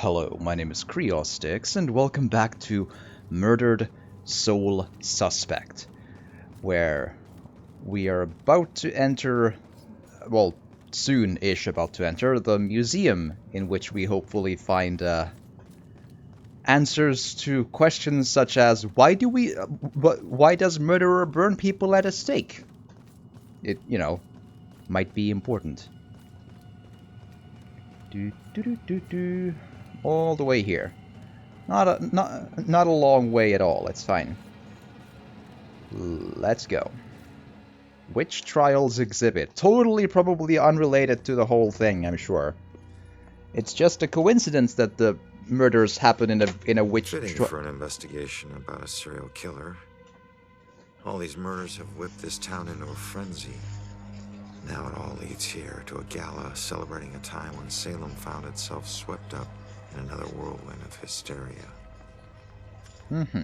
Hello, my name is Creostix, and welcome back to Murdered Soul Suspect, where we are about to enter, well, soon-ish about to enter, the museum in which we hopefully find answers to questions such as, why does murderer burn people at a stake? It, might be important. All the way here. Not a long way at all. It's fine. Let's go. Witch Trials exhibit. Totally probably unrelated to the whole thing, I'm sure. It's just a coincidence that the murders happen in a witch trial. Fitting for an investigation about a serial killer. All these murders have whipped this town into a frenzy. Now it all leads here to a gala celebrating a time when Salem found itself swept up in another whirlwind of hysteria. Mm-hmm.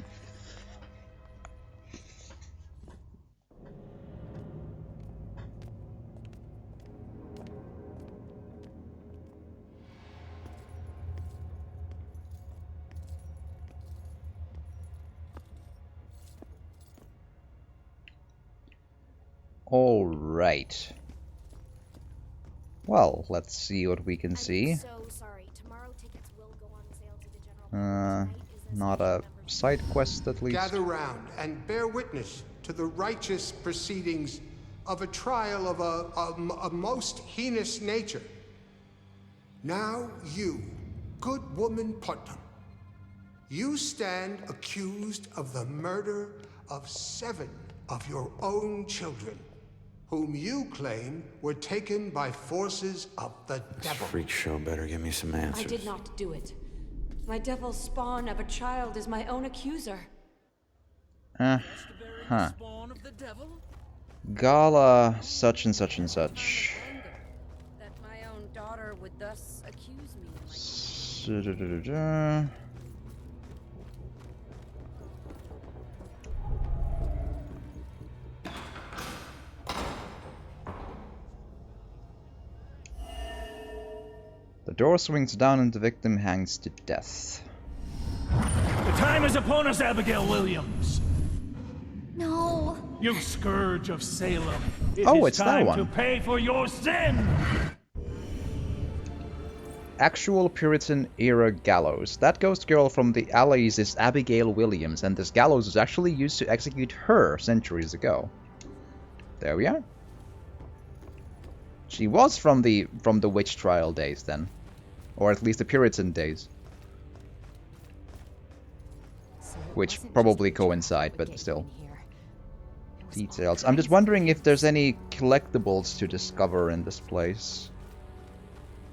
All right. Well, let's see what we can see. I'm so sorry. Tomorrow tickets will go on sale to the general public. Not a side quest at least. Gather round and bear witness to the righteous proceedings of a trial of a most heinous nature. Now you, good woman Putnam, you stand accused of the murder of 7 of your own children, whom you claim were taken by forces of the devil. This freak show better give me some answers. I did not do it. My devil spawn of a child is my own accuser. Huh. Gala such and such and such. That my own daughter would thus accuse me. The door swings down and the victim hangs to death. The time is upon us, Abigail Williams. No. You scourge of Salem. It's that one. Time to pay for your sin. Actual Puritan era gallows. That ghost girl from the alleys is Abigail Williams, and this gallows was actually used to execute her centuries ago. There we are. She was from the witch trial days then. Or at least the Puritan days. Which probably coincide, but still. Details. I'm just wondering if there's any collectibles to discover in this place.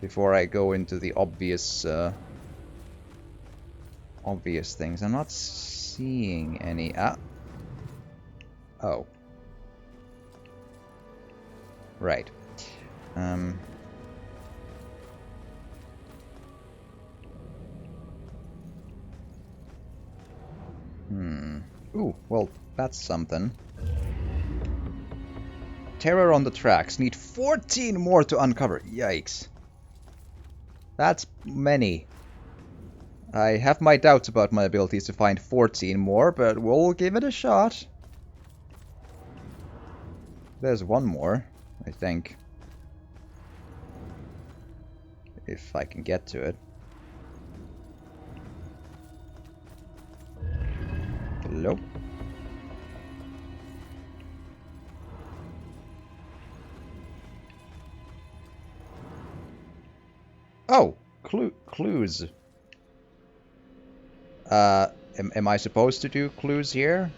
Before I go into the obvious things. I'm not seeing any. Oh. Right. Ooh, well, that's something. Terror on the tracks. Need 14 more to uncover. Yikes. That's many. I have my doubts about my abilities to find 14 more, but we'll give it a shot. There's one more, I think. If I can get to it. Hello? Oh, clues. Am I supposed to do clues here?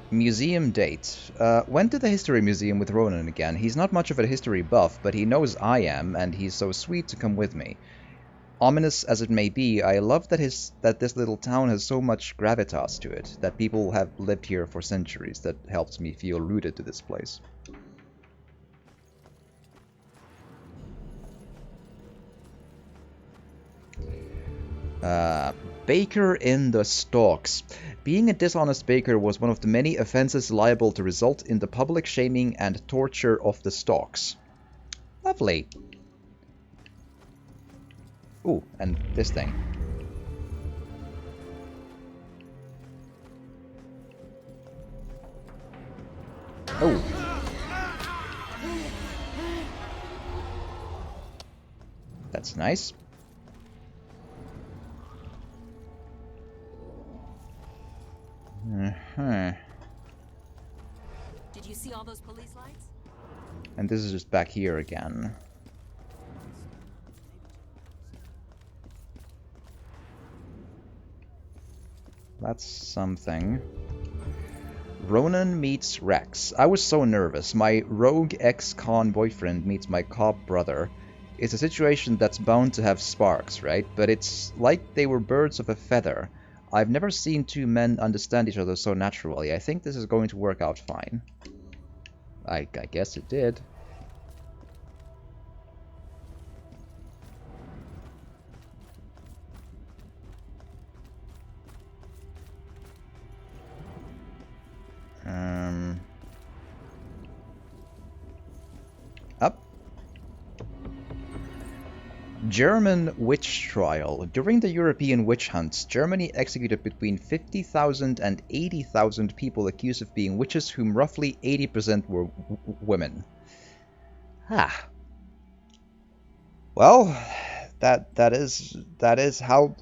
Museum date. Went to the History Museum with Ronan again. He's not much of a history buff, but he knows I am, and he's so sweet to come with me. Ominous as it may be, I love that this little town has so much gravitas to it, that people have lived here for centuries. That helps me feel rooted to this place. Baker in the stocks. Being a dishonest baker was one of the many offenses liable to result in the public shaming and torture of the stocks. Lovely. Ooh, and this thing. Oh. That's nice. Did you see all those police lights? And this is just back here again. That's something. Ronan meets Rex. I was so nervous. My rogue ex-con boyfriend meets my cop brother. It's a situation that's bound to have sparks, right? But it's like they were birds of a feather. I've never seen two men understand each other so naturally. I think this is going to work out fine. I guess it did. Up. German witch trial. During the European witch hunts, Germany executed between 50,000 and 80,000 people accused of being witches, whom roughly 80% were women. Ah. Well, that is how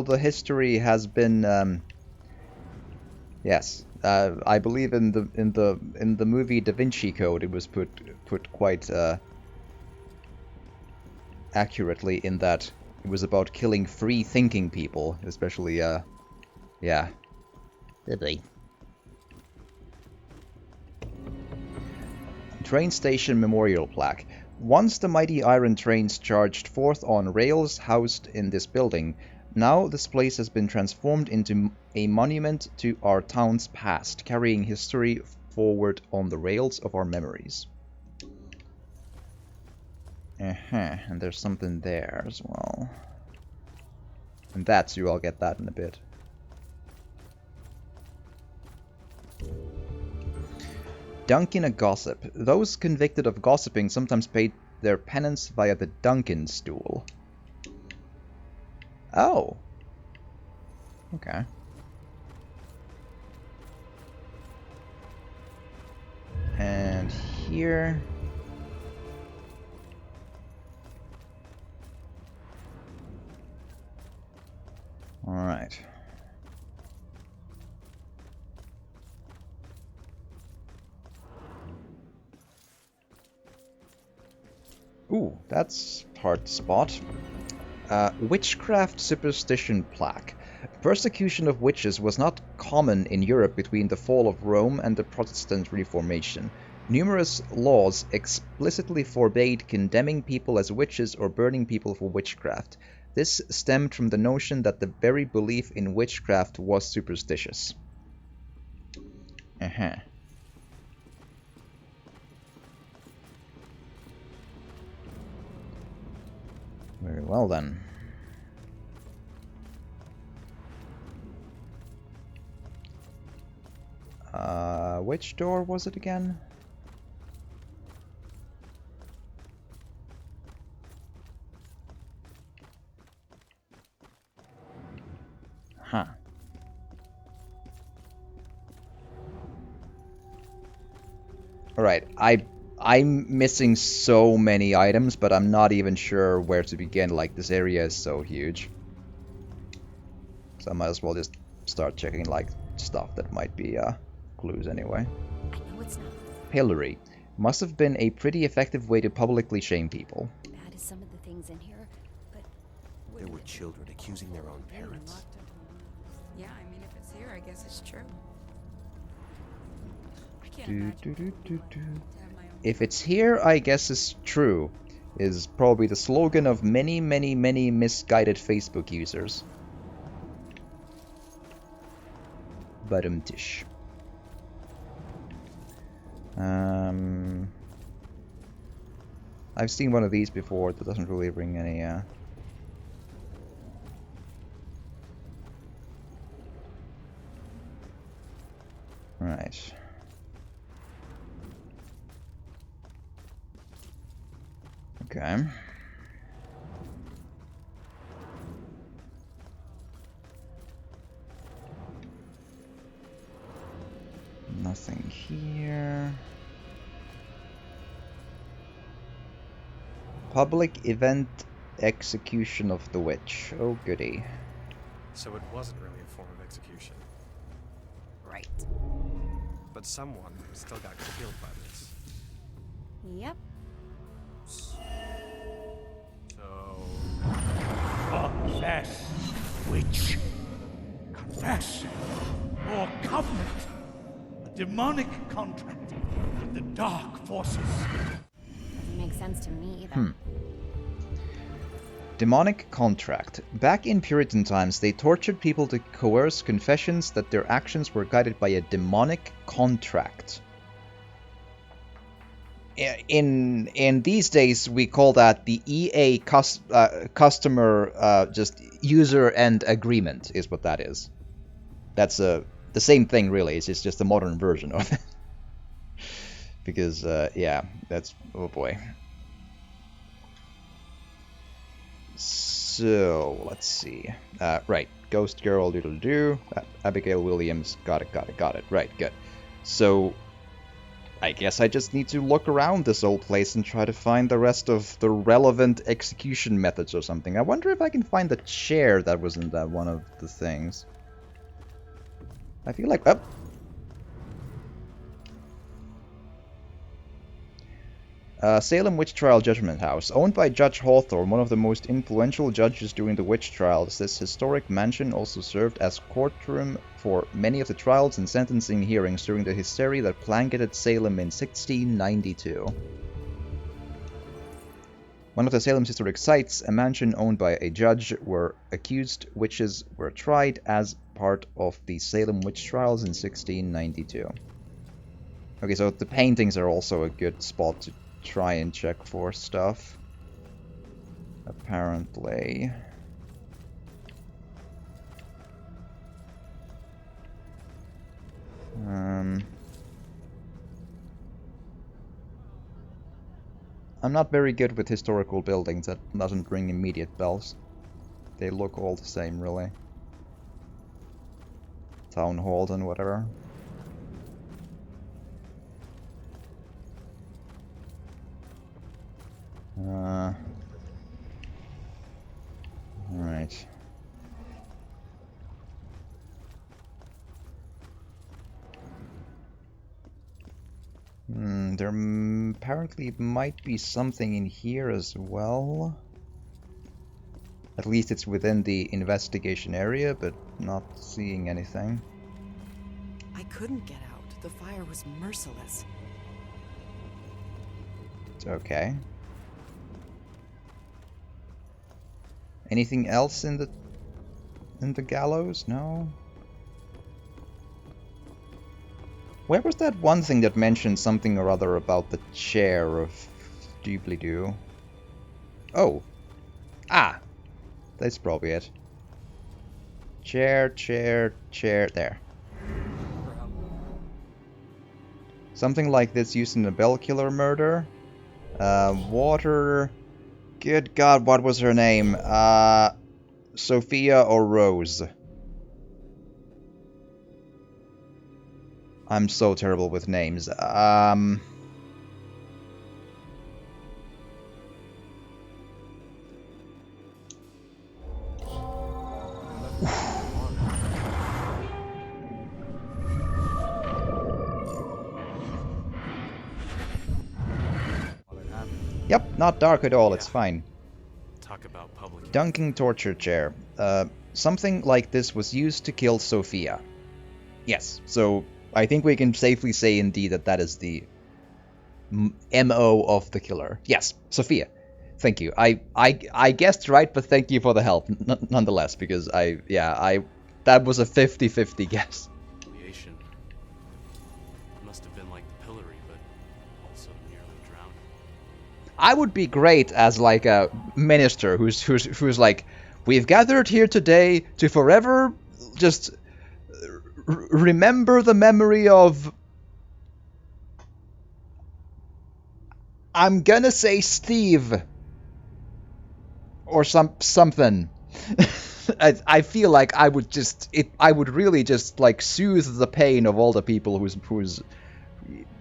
the history has been. Yes, I believe in the movie Da Vinci Code, it was put quite accurately in that it was about killing free-thinking people, especially yeah. Did they? Train station memorial plaque. Once the mighty iron trains charged forth on rails housed in this building, now this place has been transformed into a monument to our town's past, carrying history forward on the rails of our memories. And there's something there as well. And that's you, I'll get that in a bit. Dunkin' a gossip. Those convicted of gossiping sometimes paid their penance via the Dunkin' stool. Oh. Okay. And here... Alright. Ooh, that's hard to spot. Witchcraft superstition plaque. Persecution of witches was not common in Europe between the fall of Rome and the Protestant Reformation. Numerous laws explicitly forbade condemning people as witches or burning people for witchcraft. This stemmed from the notion that the very belief in witchcraft was superstitious. Very well then. Which door was it again? Huh. Alright, I'm missing so many items, but I'm not even sure where to begin. Like, this area is so huge. So I might as well just start checking, like, stuff that might be, clues anyway. I know it's not Pillory. Must have been a pretty effective way to publicly shame people. bad as some of the things in here, but There were children accusing their own parents. Yeah, I mean, if it's here, I guess it's true. I can't Do, imagine do, do, do. to have my own. If it's here, I guess it's true, is probably the slogan of many, many, many misguided Facebook users. Tish. I've seen one of these before. That doesn't really ring any. Right. Okay. Nothing here. Public event execution of the witch. Oh goody. So it wasn't really a form of execution. Right. But someone still got killed by this. Yep. So... Confess, witch. Confess. Or covenant. A demonic contract with the dark forces. Doesn't make sense to me either. Demonic contract. Back in Puritan times, they tortured people to coerce confessions that their actions were guided by a demonic contract. In these days, we call that the EA customer just user end agreement, is what that is. That's the same thing, really. It's just a modern version of it. Because, yeah, that's... oh boy. So, let's see. Right, Ghost Girl, doodle-doo. Abigail Williams, got it. Right, good. So, I guess I just need to look around this old place and try to find the rest of the relevant execution methods or something. I wonder if I can find the chair that was in that one of the things. I feel like... oh! Salem Witch Trial Judgement House. Owned by Judge Hawthorne, one of the most influential judges during the witch trials, this historic mansion also served as courtroom for many of the trials and sentencing hearings during the hysteria that blanketed Salem in 1692. One of the Salem's historic sites, a mansion owned by a judge, where accused witches were tried as part of the Salem witch trials in 1692. Okay, so the paintings are also a good spot to try and check for stuff. Apparently. I'm not very good with historical buildings. That doesn't ring immediate bells. They look all the same, really. Town halls and whatever. Right. There apparently might be something in here as well. At least it's within the investigation area, but not seeing anything. I couldn't get out. The fire was merciless. It's okay. Anything else in the gallows? No. Where was that one thing that mentioned something or other about the chair of doobly-doo? Oh. Ah! That's probably it. Chair, there. Something like this used in a Bell Killer murder. Water... Good God, what was her name? Sophia or Rose? I'm so terrible with names. Yep, not dark at all, it's fine. Talk about public... Dunking torture chair. Something like this was used to kill Sophia. Yes, so I think we can safely say indeed that that is the MO of the killer. Yes, Sophia. Thank you. I guessed right, but thank you for the help nonetheless, because that was a 50-50 guess. Creation. Must have been like the pillory, but also nearly drowned. I would be great as like a minister who's like, we've gathered here today to forever just remember the memory of, I'm gonna say Steve or something. I feel like I would really just like soothe the pain of all the people who's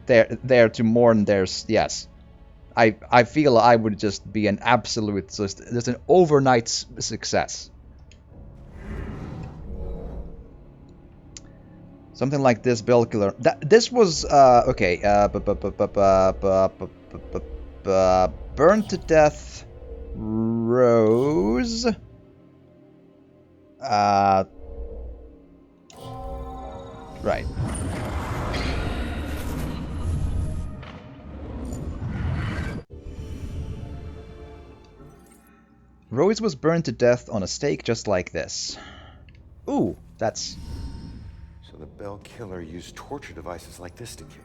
there to mourn theirs. Yes, I feel I would just be an absolute just an overnight success. Something like this bell killer. This was okay. Burned to death. Rose. Right. Rose was burned to death on a stake just like this. Ooh, that's... So the Bell Killer used torture devices like this to kill.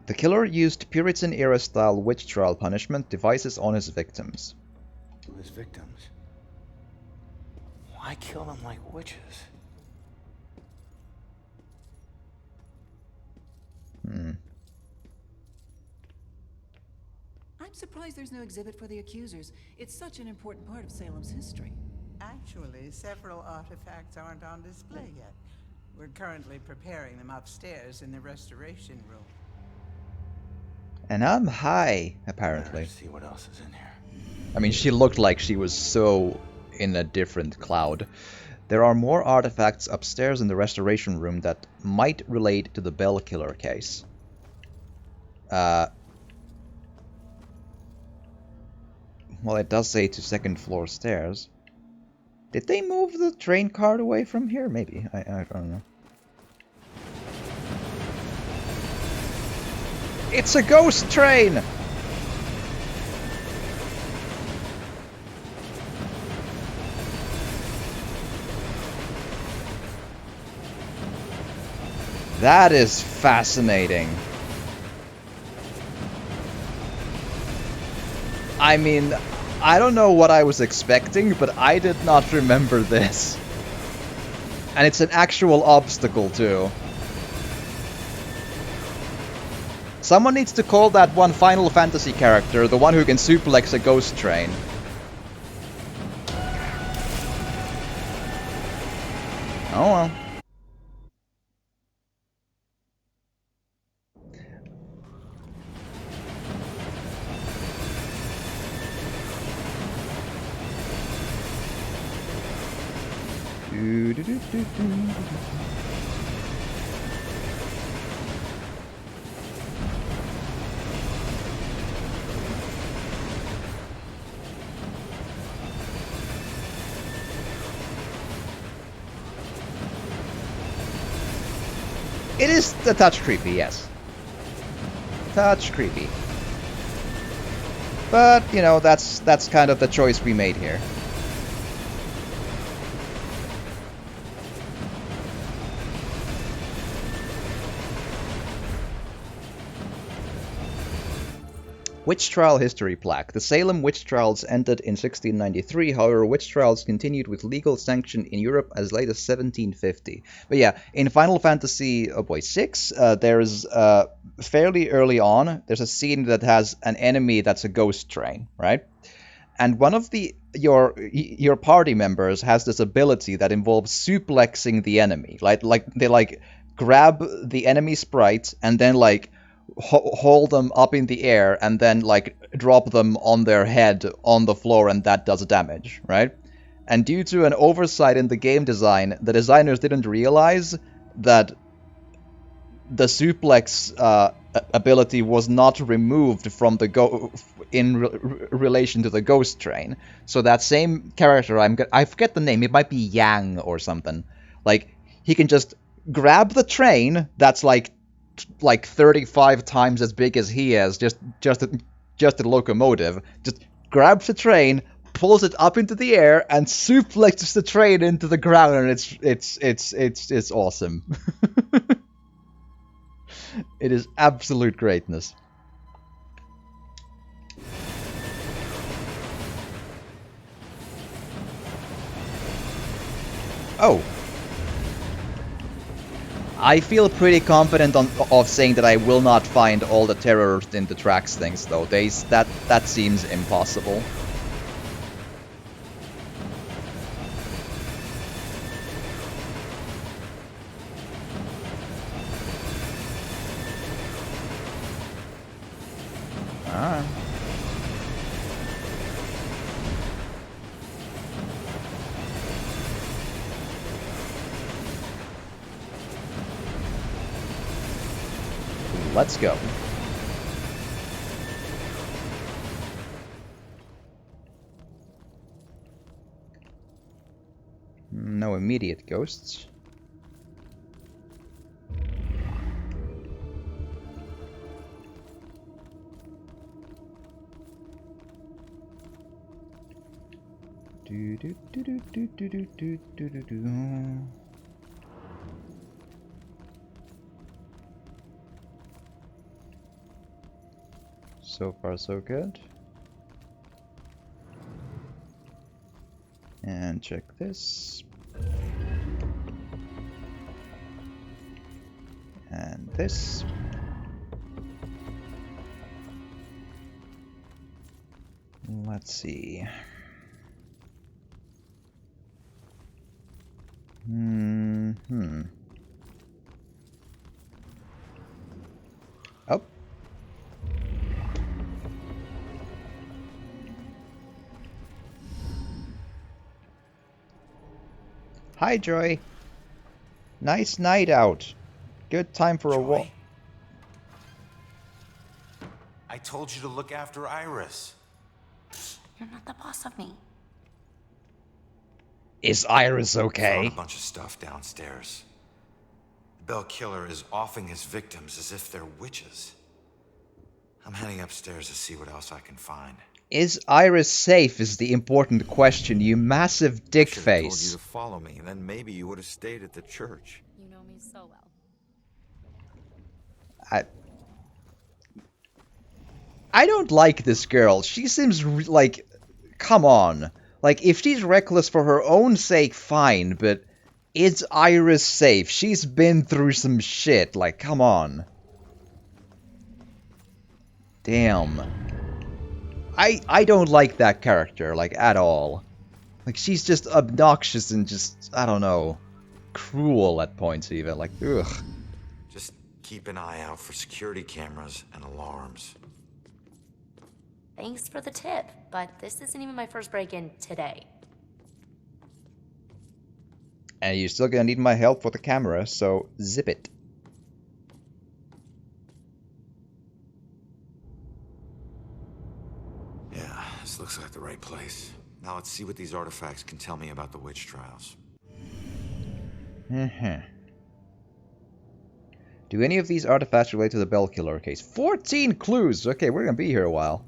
The killer used Puritan-era style witch trial punishment devices on his victims. His victims? Why kill them like witches? I'm surprised there's no exhibit for the accusers. It's such an important part of Salem's history. Actually, several artifacts aren't on display yet. We're currently preparing them upstairs in the restoration room. And I'm high, apparently. Let's see what else is in here. I mean, she looked like she was so in a different cloud. There are more artifacts upstairs in the restoration room that might relate to the Bell Killer case. Well, it does say to second floor stairs. Did they move the train card away from here? Maybe. I don't know. It's a ghost train! That is fascinating. I mean, I don't know what I was expecting, but I did not remember this. And it's an actual obstacle, too. Someone needs to call that one Final Fantasy character, the one who can suplex a ghost train. Oh well. It is a touch creepy, yes. Touch creepy. But, you know, that's kind of the choice we made here. Witch Trial History Plaque. The Salem witch trials ended in 1693, however witch trials continued with legal sanction in Europe as late as 1750. But yeah, in Final Fantasy VI, there's fairly early on, there's a scene that has an enemy that's a ghost train, right? And one of your party members has this ability that involves suplexing the enemy. Like they grab the enemy sprite and then hold them up in the air and then drop them on their head on the floor, and that does damage, right? And due to an oversight in the game design, the designers didn't realize that the suplex ability was not removed from the relation to the ghost train. So that same character, I forget the name, it might be Yang or something. He can just grab the train that's like 35 times as big as he is, just a locomotive, just grabs the train, pulls it up into the air, and suplexes the train into the ground, and it's awesome. It is absolute greatness. Oh. I feel pretty confident of saying that I will not find all the terrors in the tracks things, though. That seems impossible. Let's go. No immediate ghosts. Do do do do do do do do do do do. So far, so good. And check this. And this. Let's see. Oh. Hi, Joy. Nice night out. Good time for a walk. I told you to look after Iris. You're not the boss of me. Is Iris okay? Found a bunch of stuff downstairs. The Bell Killer is offing his victims as if they're witches. I'm heading upstairs to see what else I can find. Is Iris safe is the important question, you massive dick I should have told you face. to follow me, and then maybe you would have stayed at the church. You know me so well. I don't like this girl. She seems like... Come on. Like, if she's reckless for her own sake, fine, but... Is Iris safe? She's been through some shit. Like, come on. Damn. I don't like that character, like, at all. Like, she's just obnoxious and just, I don't know, cruel at points even. Like, ugh. Just keep an eye out for security cameras and alarms. Thanks for the tip, but this isn't even my first break-in today. And you're still gonna need my help for the camera, so zip it. Yeah, this looks like the right place. Now let's see what these artifacts can tell me about the witch trials. Do any of these artifacts relate to the Bell Killer case? 14 clues! Okay, we're gonna be here a while.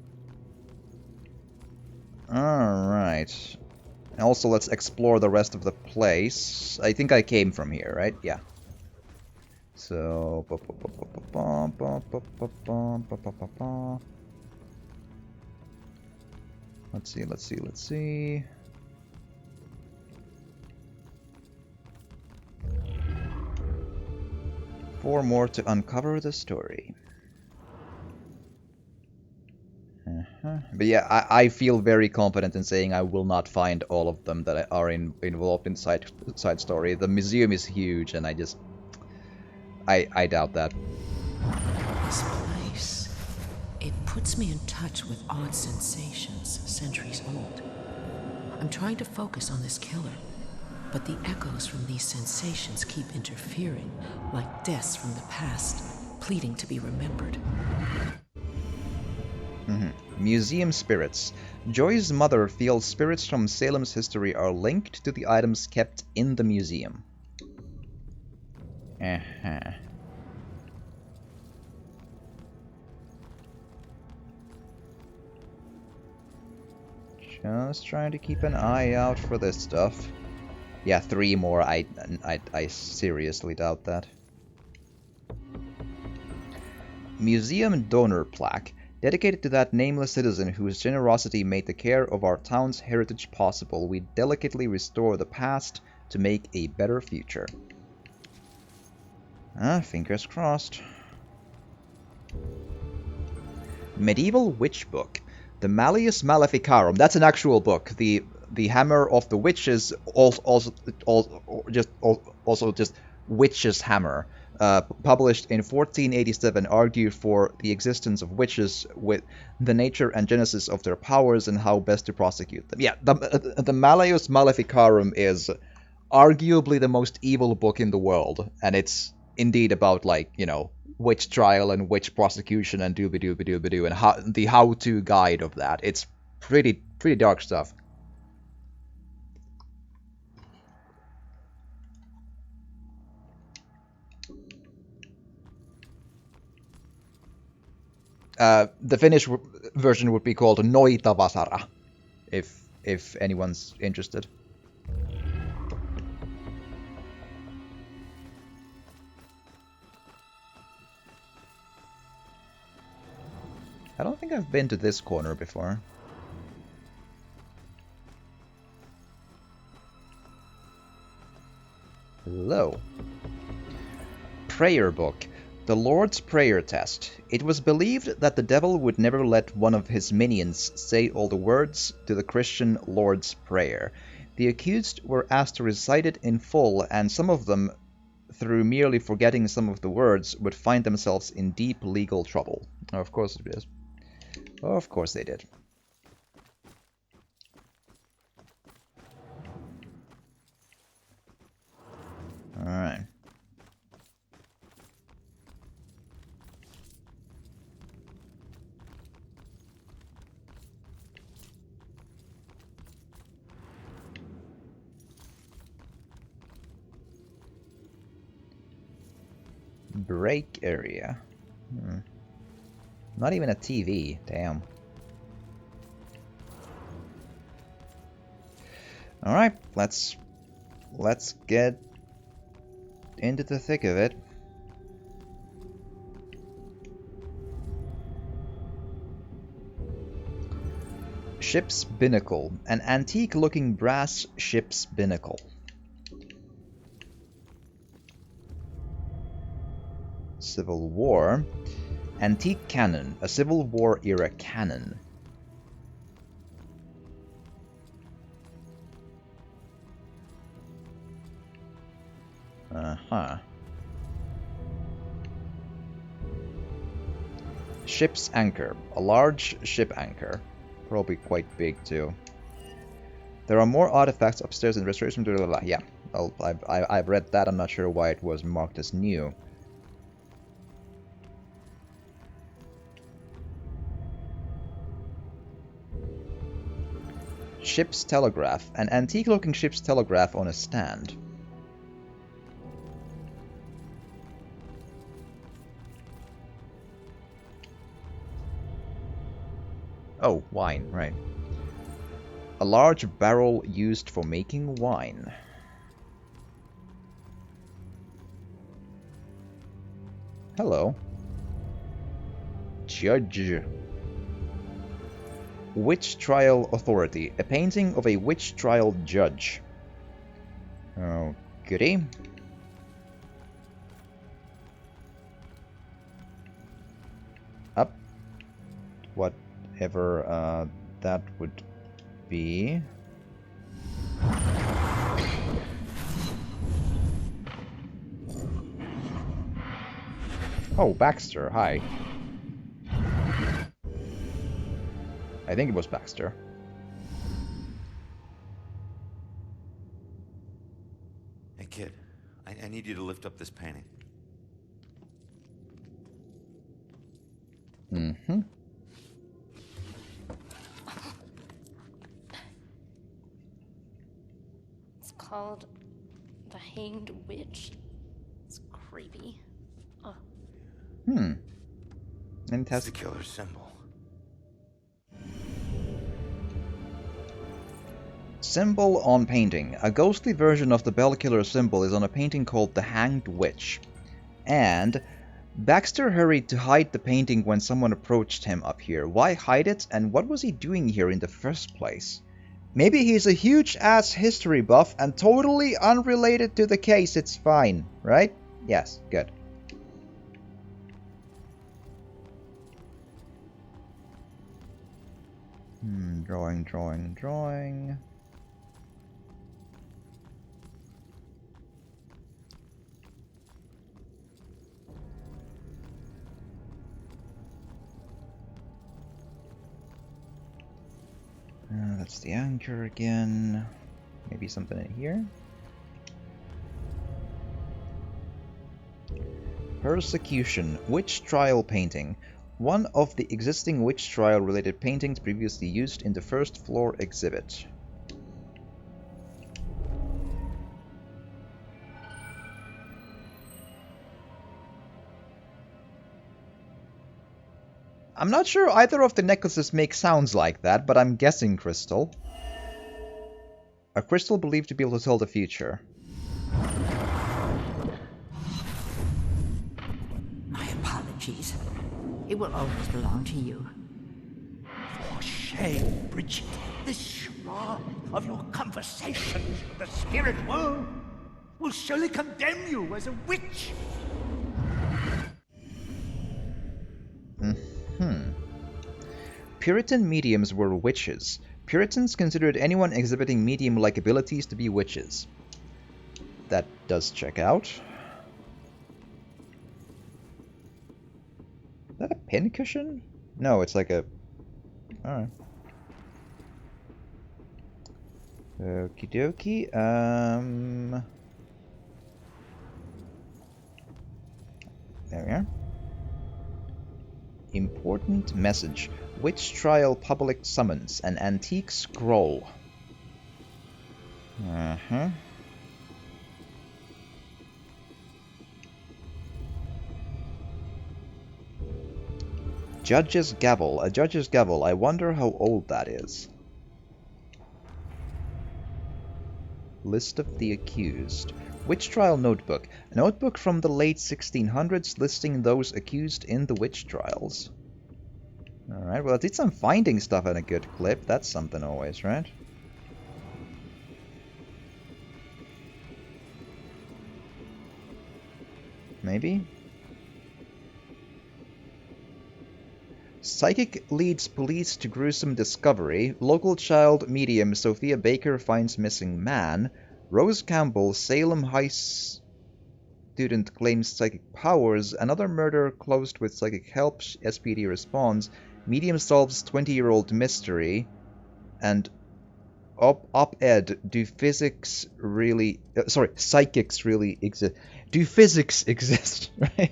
Alright. Also, let's explore the rest of the place. I think I came from here, right? Yeah. So... Let's see, let's see, let's see... 4 more to uncover the story. But yeah, I feel very confident in saying I will not find all of them that are involved in side story. The museum is huge, and I doubt that. This place, it puts me in touch with odd sensations, centuries old. I'm trying to focus on this killer, but the echoes from these sensations keep interfering, like deaths from the past, pleading to be remembered. Museum spirits. Joy's mother feels spirits from Salem's history are linked to the items kept in the museum. Just trying to keep an eye out for this stuff. Yeah, 3 more. I seriously doubt that. Museum donor plaque. Dedicated to that nameless citizen whose generosity made the care of our town's heritage possible, we delicately restore the past to make a better future. Fingers crossed. Medieval Witch Book. The Malleus Maleficarum. That's an actual book. The Hammer of the Witches, also just Witch's Hammer. Published in 1487, argued for the existence of witches with the nature and genesis of their powers and how best to prosecute them. Yeah, the Malleus Maleficarum is arguably the most evil book in the world, and it's indeed about, like, you know, witch trial and witch prosecution and dooby-dooby-dooby-doo, and the how-to guide of that. It's pretty dark stuff. The Finnish version would be called Noitavasara, if anyone's interested. I don't think I've been to this corner before. Hello. Prayer book. The Lord's Prayer Test. It was believed that the devil would never let one of his minions say all the words to the Christian Lord's Prayer. The accused were asked to recite it in full, and some of them, through merely forgetting some of the words, would find themselves in deep legal trouble. Oh, of course it is. Oh, of course they did. Alright. Break area. Not even a TV. Damn. Alright, let's get into the thick of it. Ship's binnacle. An antique-looking brass ship's binnacle. Civil War. Antique cannon. A Civil War era cannon. Uh-huh. Ship's anchor. A large ship anchor. Probably quite big too. There are more artifacts upstairs in restoration. Blah, blah, blah. Yeah, I've read that. I'm not sure why it was marked as new. Ship's telegraph. An antique-looking ship's telegraph on a stand. Oh, wine, right. A large barrel used for making wine. Hello. Judge. Witch Trial Authority. A painting of a witch trial judge. Oh, goody. Up. Whatever that would be. Oh, Baxter, hi. I think it was Baxter. Hey, kid. I need you to lift up this painting. Mm-hmm. It's called The Hanged Witch. It's creepy. Oh. And it has the killer's symbol. Symbol on painting. A ghostly version of the Bell Killer symbol is on a painting called The Hanged Witch. And Baxter hurried to hide the painting when someone approached him up here. Why hide it, and what was he doing here in the first place? Maybe he's a huge-ass history buff and totally unrelated to the case. It's fine, right? Yes, good. Drawing. That's the anchor again. Maybe something in here? Persecution. Witch trial painting. One of the existing witch trial related paintings previously used in the first floor exhibit. I'm not sure either of the necklaces make sounds like that, but I'm guessing crystal. A crystal believed to be able to tell the future. My apologies. It will always belong to you. For shame, Bridget. This charade of your conversations with the spirit world will surely condemn you as a witch. Puritan mediums were witches. Puritans considered anyone exhibiting medium-like abilities to be witches. That does check out. Is that a pincushion? No, it's like a... Alright. Okie dokie. There we are. Important message. Witch trial public summons. An antique scroll. Judge's gavel. A judge's gavel. I wonder how old that is. List of the accused. Witch trial notebook. A notebook from the late 1600s listing those accused in the witch trials. Alright, well, I did some finding stuff at a good clip. That's something always, right? Maybe? Psychic leads police to gruesome discovery. Local child medium Sophia Baker finds missing man. Rose Campbell, Salem High student claims psychic powers. Another murder closed with psychic help. SPD responds. Medium solves 20-year-old mystery. And op-ed, do physics really... psychics really exist? Do physics exist, right?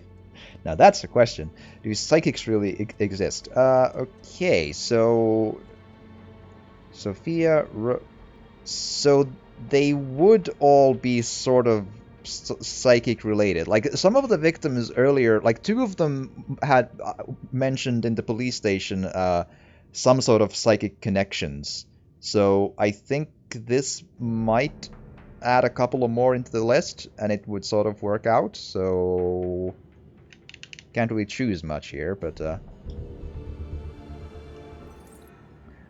Now that's the question. Do psychics really exist? Okay, so... Sophia... So they would all be sort of psychic related. Like, some of the victims earlier, like, two of them had mentioned in the police station some sort of psychic connections. So I think this might add a couple of more into the list, and it would sort of work out. So can't really choose much here, but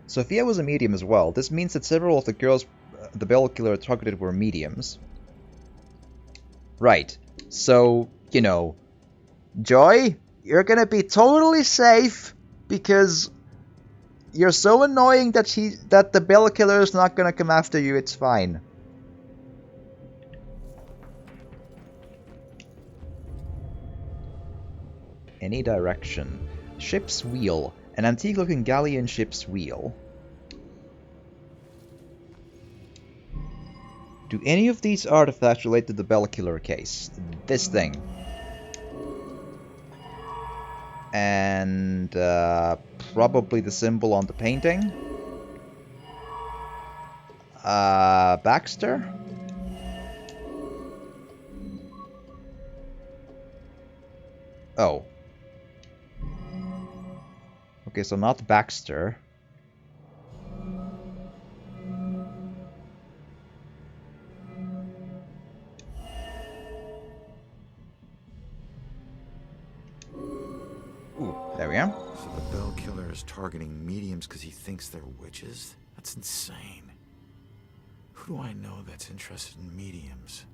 Sophia was a medium as well. This means that several of the girls the Bell Killer targeted were mediums. Right. So, you know, Joy, you're gonna be totally safe because you're so annoying that the Bell Killer is not gonna come after you. It's fine. Any direction. Ship's wheel. An antique-looking galleon ship's wheel. Do any of these artifacts relate to the Bell Killer case? This thing. And probably the symbol on the painting. Baxter? Oh. Okay, so not Baxter. Ooh, there we are. So the Bell Killer is targeting mediums because he thinks they're witches? That's insane. Who do I know that's interested in mediums?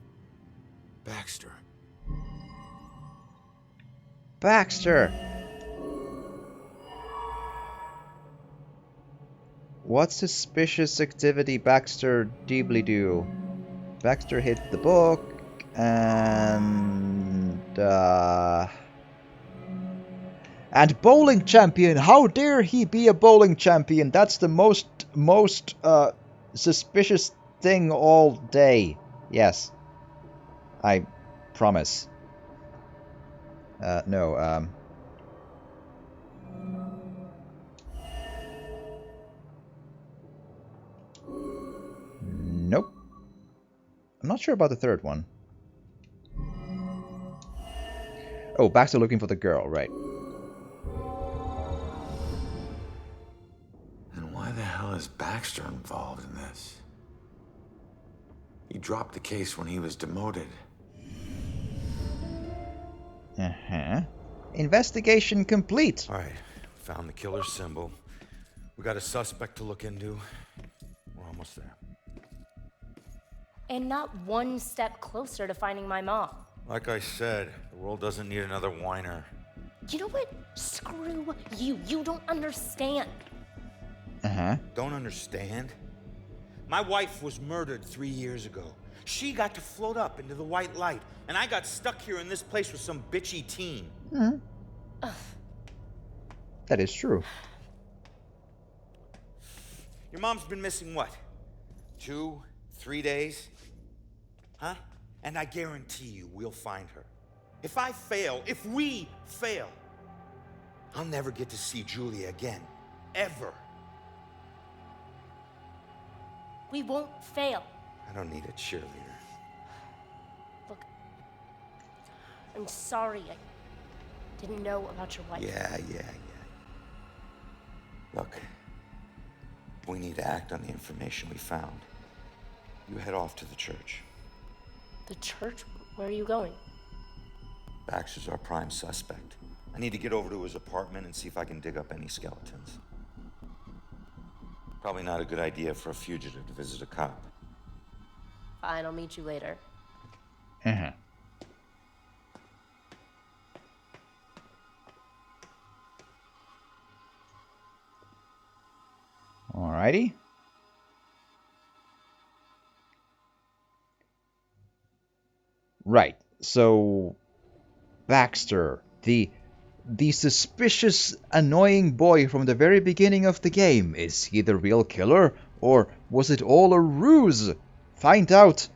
Baxter. Baxter! What suspicious activity Baxter deeply do? Baxter hit the book and bowling champion. How dare he be a bowling champion? That's the most suspicious thing all day. Yes. I promise. No, nope. I'm not sure about the third one. Oh, Baxter looking for the girl, right. And why the hell is Baxter involved in this? He dropped the case when he was demoted. Uh-huh. Investigation complete. All right, found the killer's symbol. We got a suspect to look into. We're almost there. And not one step closer to finding my mom. Like I said, the world doesn't need another whiner. You know what? Screw you. You don't understand. Uh-huh. Don't understand? My wife was murdered 3 years ago. She got to float up into the white light, and I got stuck here in this place with some bitchy teen. Mm-hmm. That is true. Your mom's been missing what? 2, 3 days? Huh? And I guarantee you we'll find her. If I fail, if we fail, I'll never get to see Julia again. Ever. We won't fail. I don't need a cheerleader. Look, I'm sorry I didn't know about your wife. Yeah. Look, we need to act on the information we found. You head off to the church. The church? Where are you going? Baxter's our prime suspect. I need to get over to his apartment and see if I can dig up any skeletons. Probably not a good idea for a fugitive to visit a cop. Fine, I'll meet you later. Uh-huh. Alrighty. Right. So Baxter, the suspicious, annoying boy from the very beginning of the game, is he the real killer, or was it all a ruse? Find out.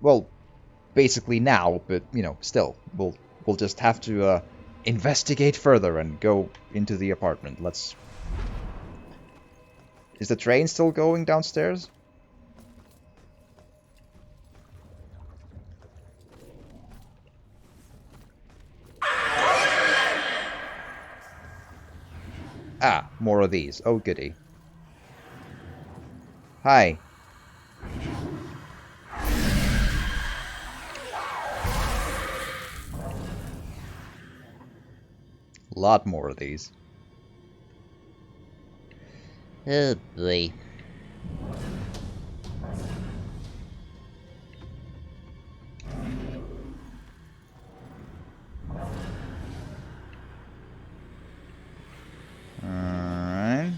Well, basically now, but you know, still, we'll just have to investigate further and go into the apartment. Let's. Is the train still going downstairs? Ah, more of these. Oh, goody. Hi. Lot more of these. Oh, boy. Alright.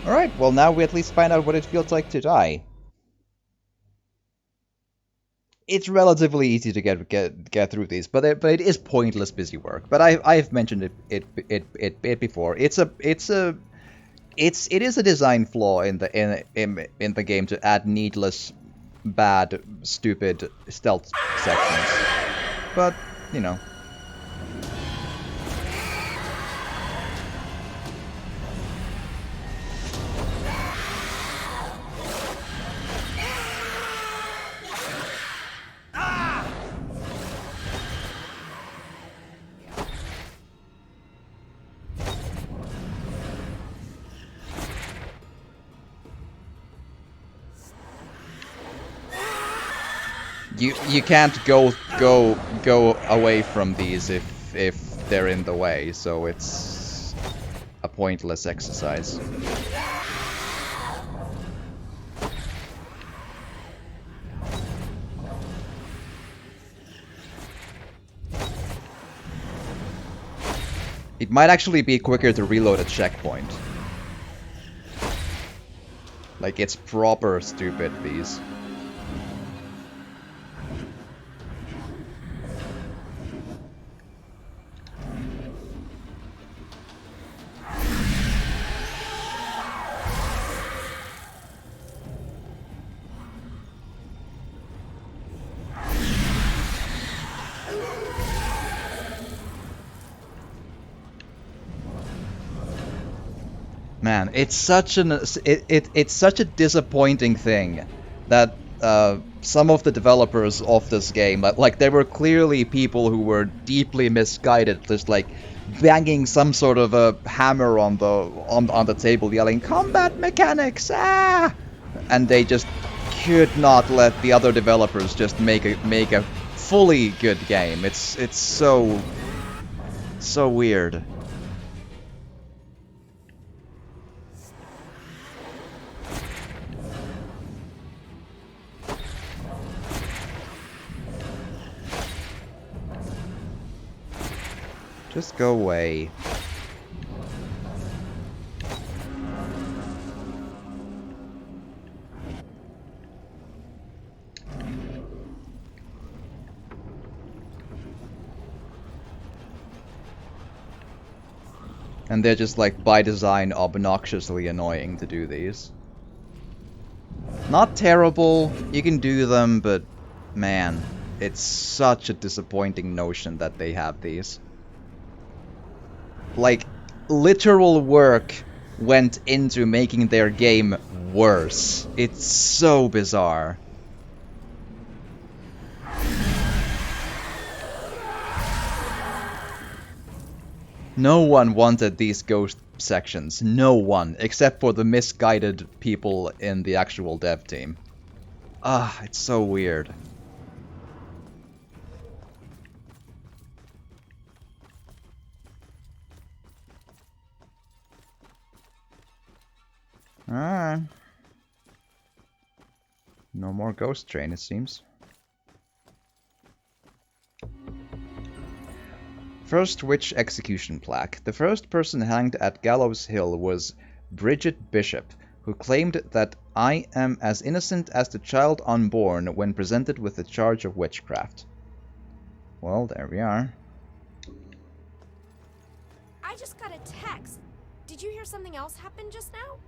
Alright, well now we at least find out what it feels like to die. It's relatively easy to get through these, but it is pointless busy work. But I've mentioned it before. It is a design flaw in the game to add needless, bad, stupid stealth sections. But you know. You can't go away from these if they're in the way, so it's a pointless exercise. It might actually be quicker to reload a checkpoint. Like, it's proper stupid, these. Man, it's such it's such a disappointing thing that some of the developers of this game, like there were clearly people who were deeply misguided, just like banging some sort of a hammer on the table, yelling "Combat mechanics!" Ah! And they just could not let the other developers just make a fully good game. It's so weird. Just go away. And they're just like by design obnoxiously annoying to do these. Not terrible, you can do them, but man, it's such a disappointing notion that they have these. Like, literal work went into making their game worse. It's so bizarre. No one wanted these ghost sections. No one, except for the misguided people in the actual dev team. Ah, it's so weird. Alright. No more ghost train, it seems. First witch execution plaque. The first person hanged at Gallows Hill was Bridget Bishop, who claimed that I am as innocent as the child unborn when presented with the charge of witchcraft. Well, there we are. I just got a text. Did you hear something else happen just now?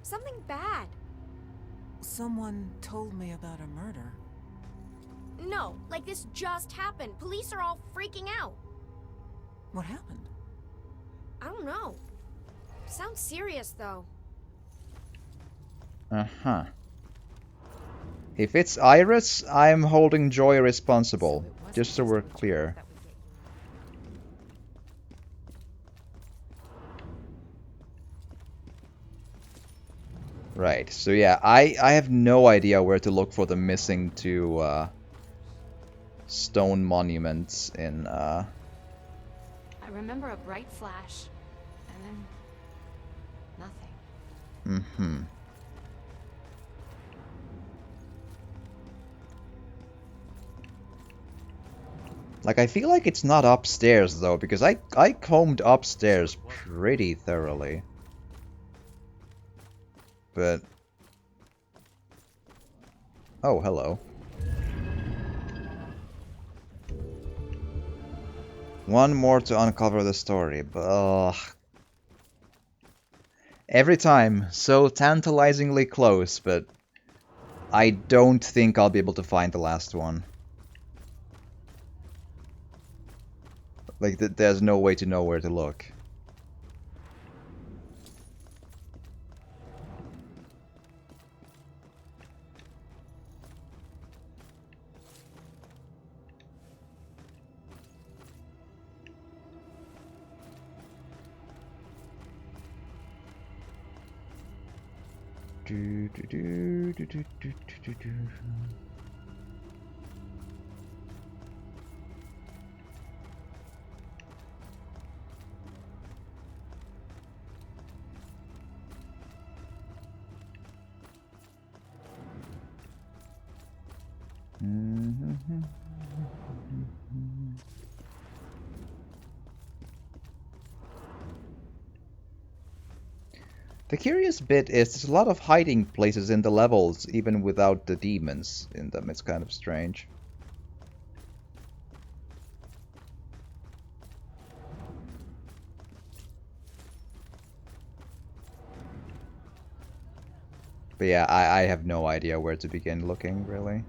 Something bad. Someone told me about a murder. No, like this just happened. Police are all freaking out. What happened? I don't know. Sounds serious, though. Uh-huh. If it's Iris, I'm holding Joy responsible, just so we're clear. Right, so yeah, I have no idea where to look for the missing two stone monuments in I remember a bright flash, and then nothing. Mm-hmm. Like, I feel like it's not upstairs, though, because I combed upstairs pretty thoroughly. But... oh, hello. One more to uncover the story, but... every time, so tantalizingly close, but... I don't think I'll be able to find the last one. Like, there's no way to know where to look. Do, do, do, do, do, do, do, do. The curious bit is there's a lot of hiding places in the levels, even without the demons in them. It's kind of strange. But yeah, I have no idea where to begin looking, really.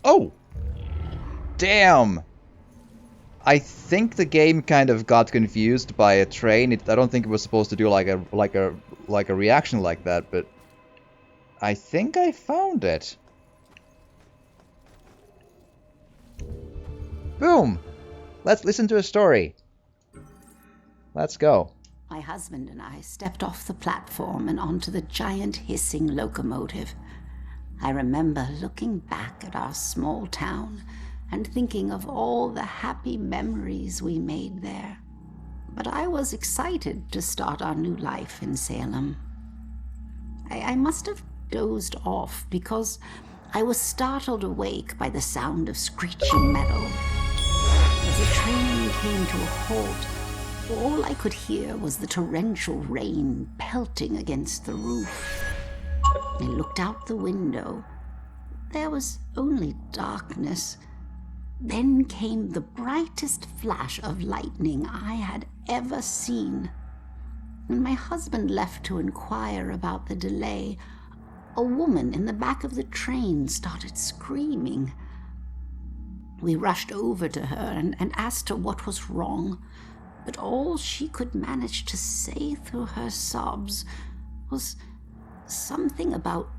Oh! Damn! I think the game kind of got confused by a train. I don't think it was supposed to do like a reaction like that, but I think I found it. Boom! Let's listen to a story. Let's go. My husband and I stepped off the platform and onto the giant hissing locomotive. I remember looking back at our small town and thinking of all the happy memories we made there. But I was excited to start our new life in Salem. I must have dozed off because I was startled awake by the sound of screeching metal. As the train came to a halt, all I could hear was the torrential rain pelting against the roof. I looked out the window. There was only darkness. Then came the brightest flash of lightning I had ever seen. When my husband left to inquire about the delay, a woman in the back of the train started screaming. We rushed over to her and asked her what was wrong, but all she could manage to say through her sobs was something about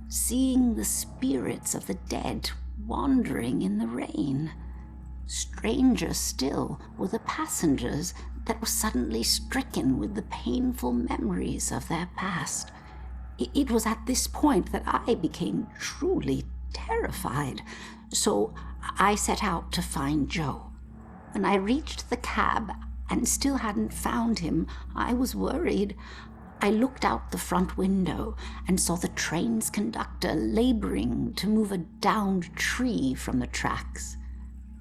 seeing the spirits of the dead wandering in the rain. Stranger still were the passengers that were suddenly stricken with the painful memories of their past. It was at this point that I became truly terrified, so I set out to find Joe. When I reached the cab and still hadn't found him, I was worried. I looked out the front window and saw the train's conductor laboring to move a downed tree from the tracks.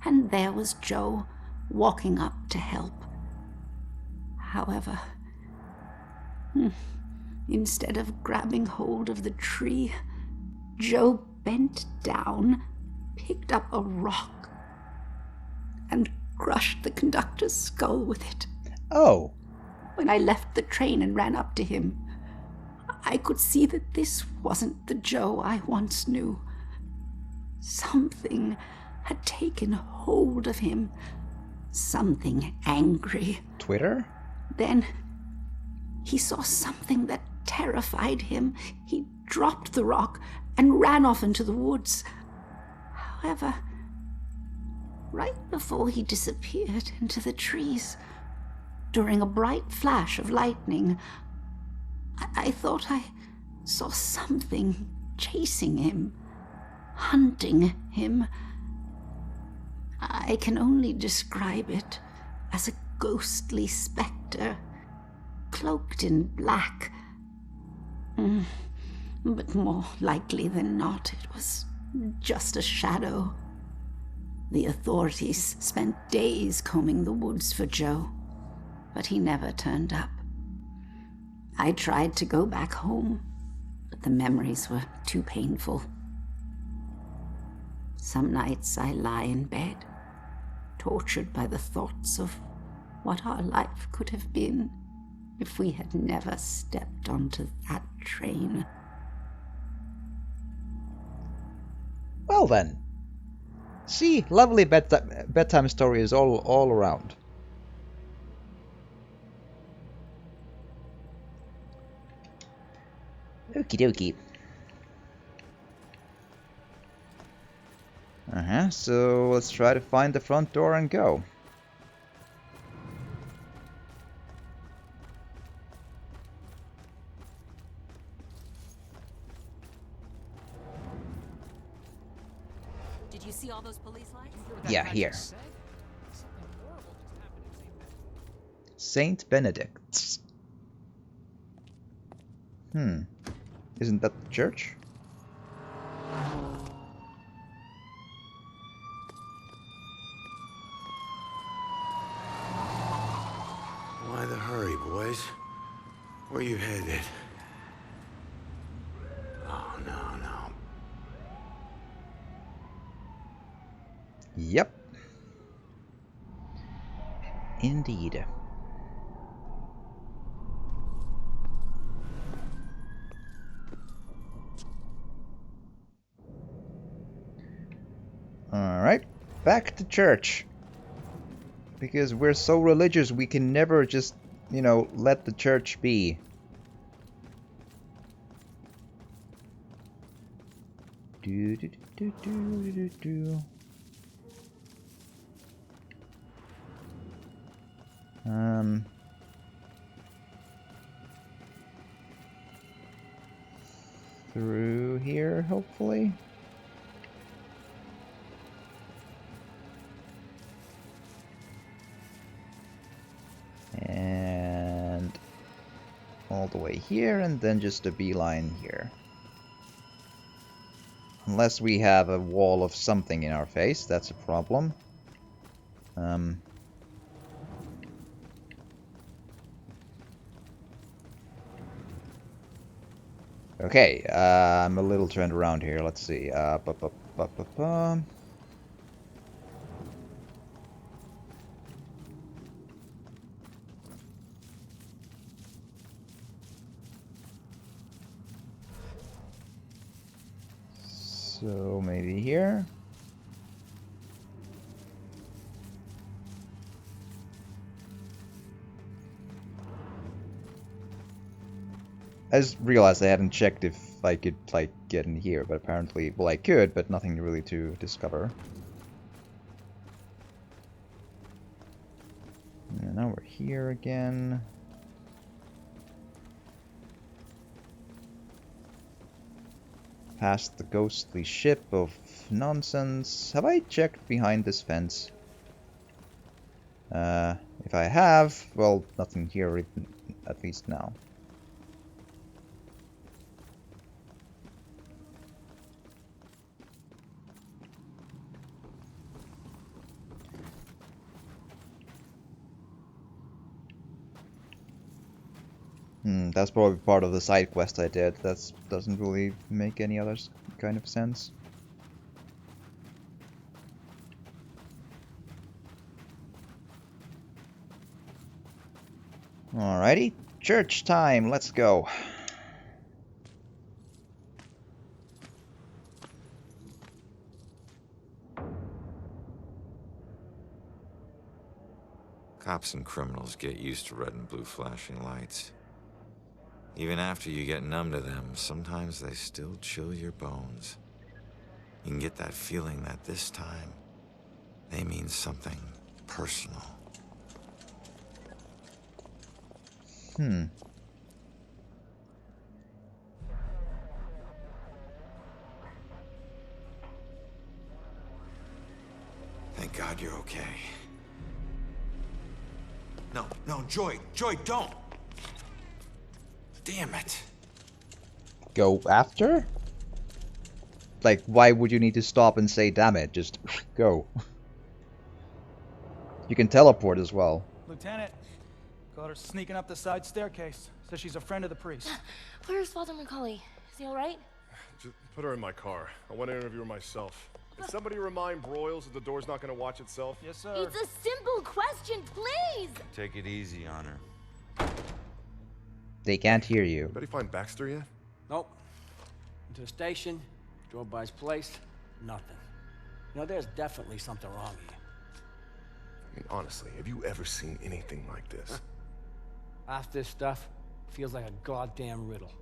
And there was Joe, walking up to help. However, instead of grabbing hold of the tree, Joe bent down, picked up a rock, and crushed the conductor's skull with it. Oh. When I left the train and ran up to him, I could see that this wasn't the Joe I once knew. Something had taken hold of him. Something angry. Twitter? Then he saw something that terrified him. He dropped the rock and ran off into the woods. However, right before he disappeared into the trees, during a bright flash of lightning, I thought I saw something chasing him, hunting him. I can only describe it as a ghostly specter, cloaked in black. But more likely than not, it was just a shadow. The authorities spent days combing the woods for Joe, but he never turned up. I tried to go back home, but the memories were too painful. Some nights I lie in bed, tortured by the thoughts of what our life could have been if we had never stepped onto that train. Well then. See, lovely bedtime stories all around. Okie dokie. So let's try to find the front door and go. Did you see all those police lights? Yeah, here. Saint Benedict's. Isn't that the church? Why the hurry, boys? Where you headed? Oh, no. Yep. Indeed. Alright, back to church. Because we're so religious, we can never just, you know, let the church be. Do, do, do, do, do, do. Through here, hopefully. And all the way here, and then just a beeline here. Unless we have a wall of something in our face, that's a problem. Okay, I'm a little turned around here. Let's see. So maybe here. I just realized I hadn't checked if I could, like, get in here, but apparently, well, I could, but nothing really to discover. And now we're here again. Past the ghostly ship of nonsense. Have I checked behind this fence? If I have, well, nothing here, at least now. That's probably part of the side quest I did. That doesn't really make any other kind of sense. Alrighty, church time, let's go. Cops and criminals get used to red and blue flashing lights. Even after you get numb to them, sometimes they still chill your bones. You can get that feeling that this time, they mean something personal. Thank God you're okay. No, Joy, don't! Damn it. Go after? Like, why would you need to stop and say, damn it, just go. You can teleport as well. Lieutenant, caught her sneaking up the side staircase. Says she's a friend of the priest. Where's Father Macaulay? Is he alright? Just put her in my car. I want to interview her myself. Can somebody remind Broyles that the door's not going to watch itself? Yes, sir. It's a simple question, please! Take it easy on her. They can't hear you. Anybody find Baxter yet? Nope. Went to the station, drove by his place, nothing. You know, there's definitely something wrong here. I mean, honestly, have you ever seen anything like this? Half this stuff feels like a goddamn riddle.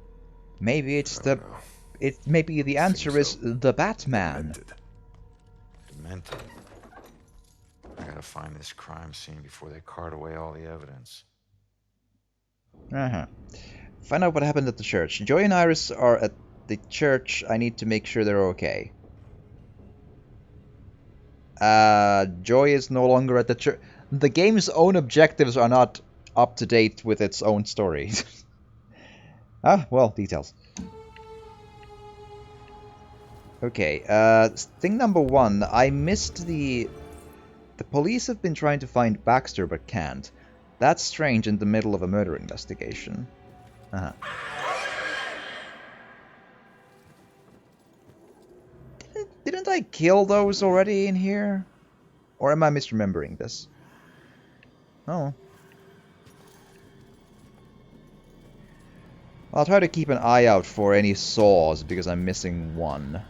Maybe it's the... Maybe the answer is the Batman. Demented. I gotta find this crime scene before they cart away all the evidence. Find out what happened at the church. Joy and Iris are at the church. I need to make sure they're okay. Joy is no longer at the church. The game's own objectives are not up to date with its own story. Well, details. Okay, thing number one, I missed the police have been trying to find Baxter but can't. That's strange in the middle of a murder investigation. Didn't I kill those already in here? Or am I misremembering this? Oh. I'll try to keep an eye out for any saws because I'm missing one.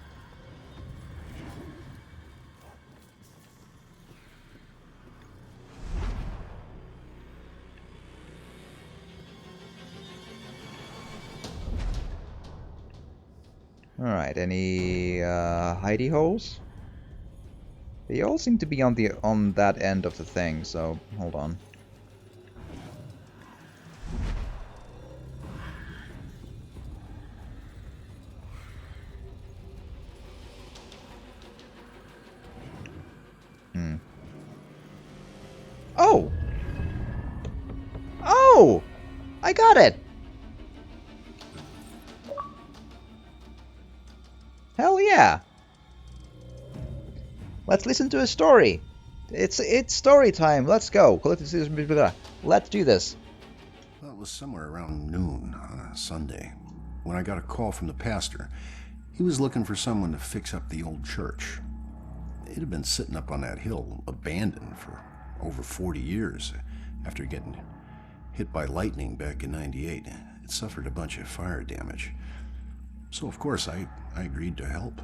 Alright, any hidey holes? They all seem to be on that end of the thing, so hold on. Oh! Oh! I got it! Hell yeah! Let's listen to a story. It's story time. Let's go. Let's do this. Well, it was somewhere around noon on a Sunday when I got a call from the pastor. He was looking for someone to fix up the old church. It had been sitting up on that hill, abandoned for over 40 years. After getting hit by lightning back in '98, it suffered a bunch of fire damage. So, of course, I agreed to help.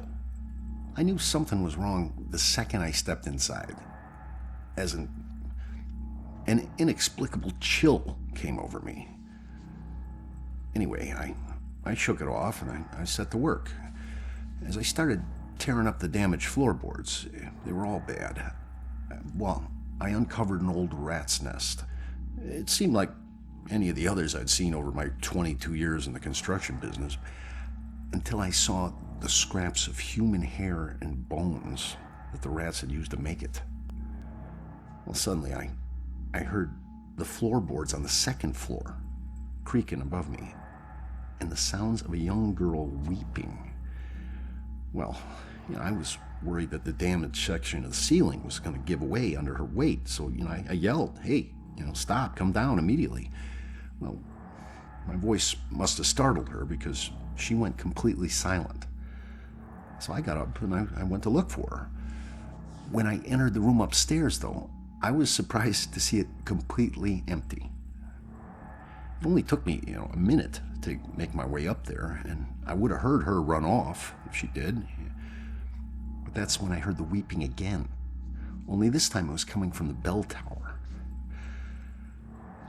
I knew something was wrong the second I stepped inside. As an inexplicable chill came over me. Anyway, I shook it off and I set to work. As I started tearing up the damaged floorboards, they were all bad. Well, I uncovered an old rat's nest. It seemed like any of the others I'd seen over my 22 years in the construction business, until I saw the scraps of human hair and bones that the rats had used to make it. Well, suddenly I heard the floorboards on the second floor creaking above me, and the sounds of a young girl weeping. Well, I was worried that the damaged section of the ceiling was going to give away under her weight, so, I yelled, "Hey, stop, come down immediately." Well, my voice must have startled her because she went completely silent. So I got up and I went to look for her. When I entered the room upstairs, though, I was surprised to see it completely empty. It only took me, a minute to make my way up there, and I would have heard her run off if she did. But that's when I heard the weeping again. Only this time it was coming from the bell tower.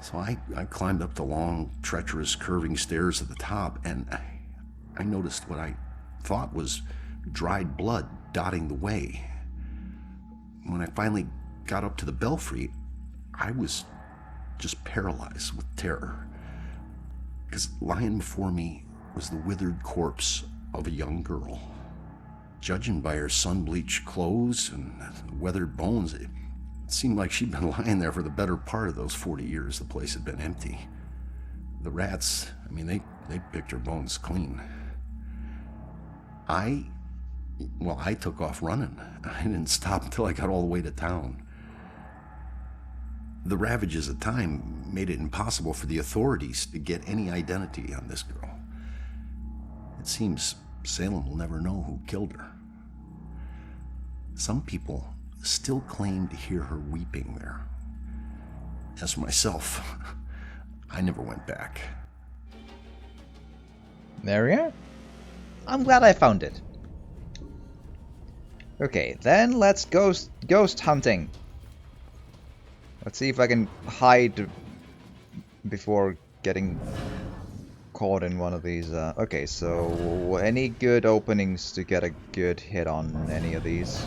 So I climbed up the long, treacherous, curving stairs at the top, and I noticed what I thought was dried blood dotting the way. When I finally got up to the belfry, I was just paralyzed with terror. Because lying before me was the withered corpse of a young girl. Judging by her sun-bleached clothes and weathered bones, it seemed like she'd been lying there for the better part of those 40 years the place had been empty. The rats, they picked her bones clean. I took off running. I didn't stop until I got all the way to town. The ravages of time made it impossible for the authorities to get any identity on this girl. It seems Salem will never know who killed her. Some people still claim to hear her weeping there. As for myself, I never went back. There we are. I'm glad I found it. Okay, then let's ghost hunting. Let's see if I can hide before getting caught in one of these. Okay, so any good openings to get a good hit on any of these?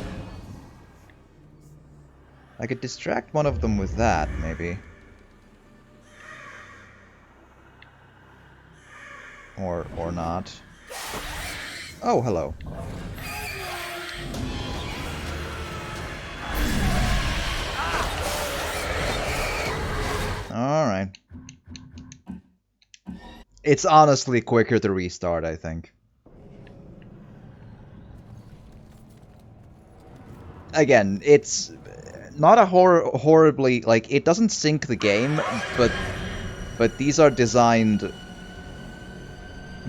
I could distract one of them with that, maybe. Or not. Oh, hello. Alright. It's honestly quicker to restart, I think. Again, it's not a horribly... like, it doesn't sink the game, but these are designed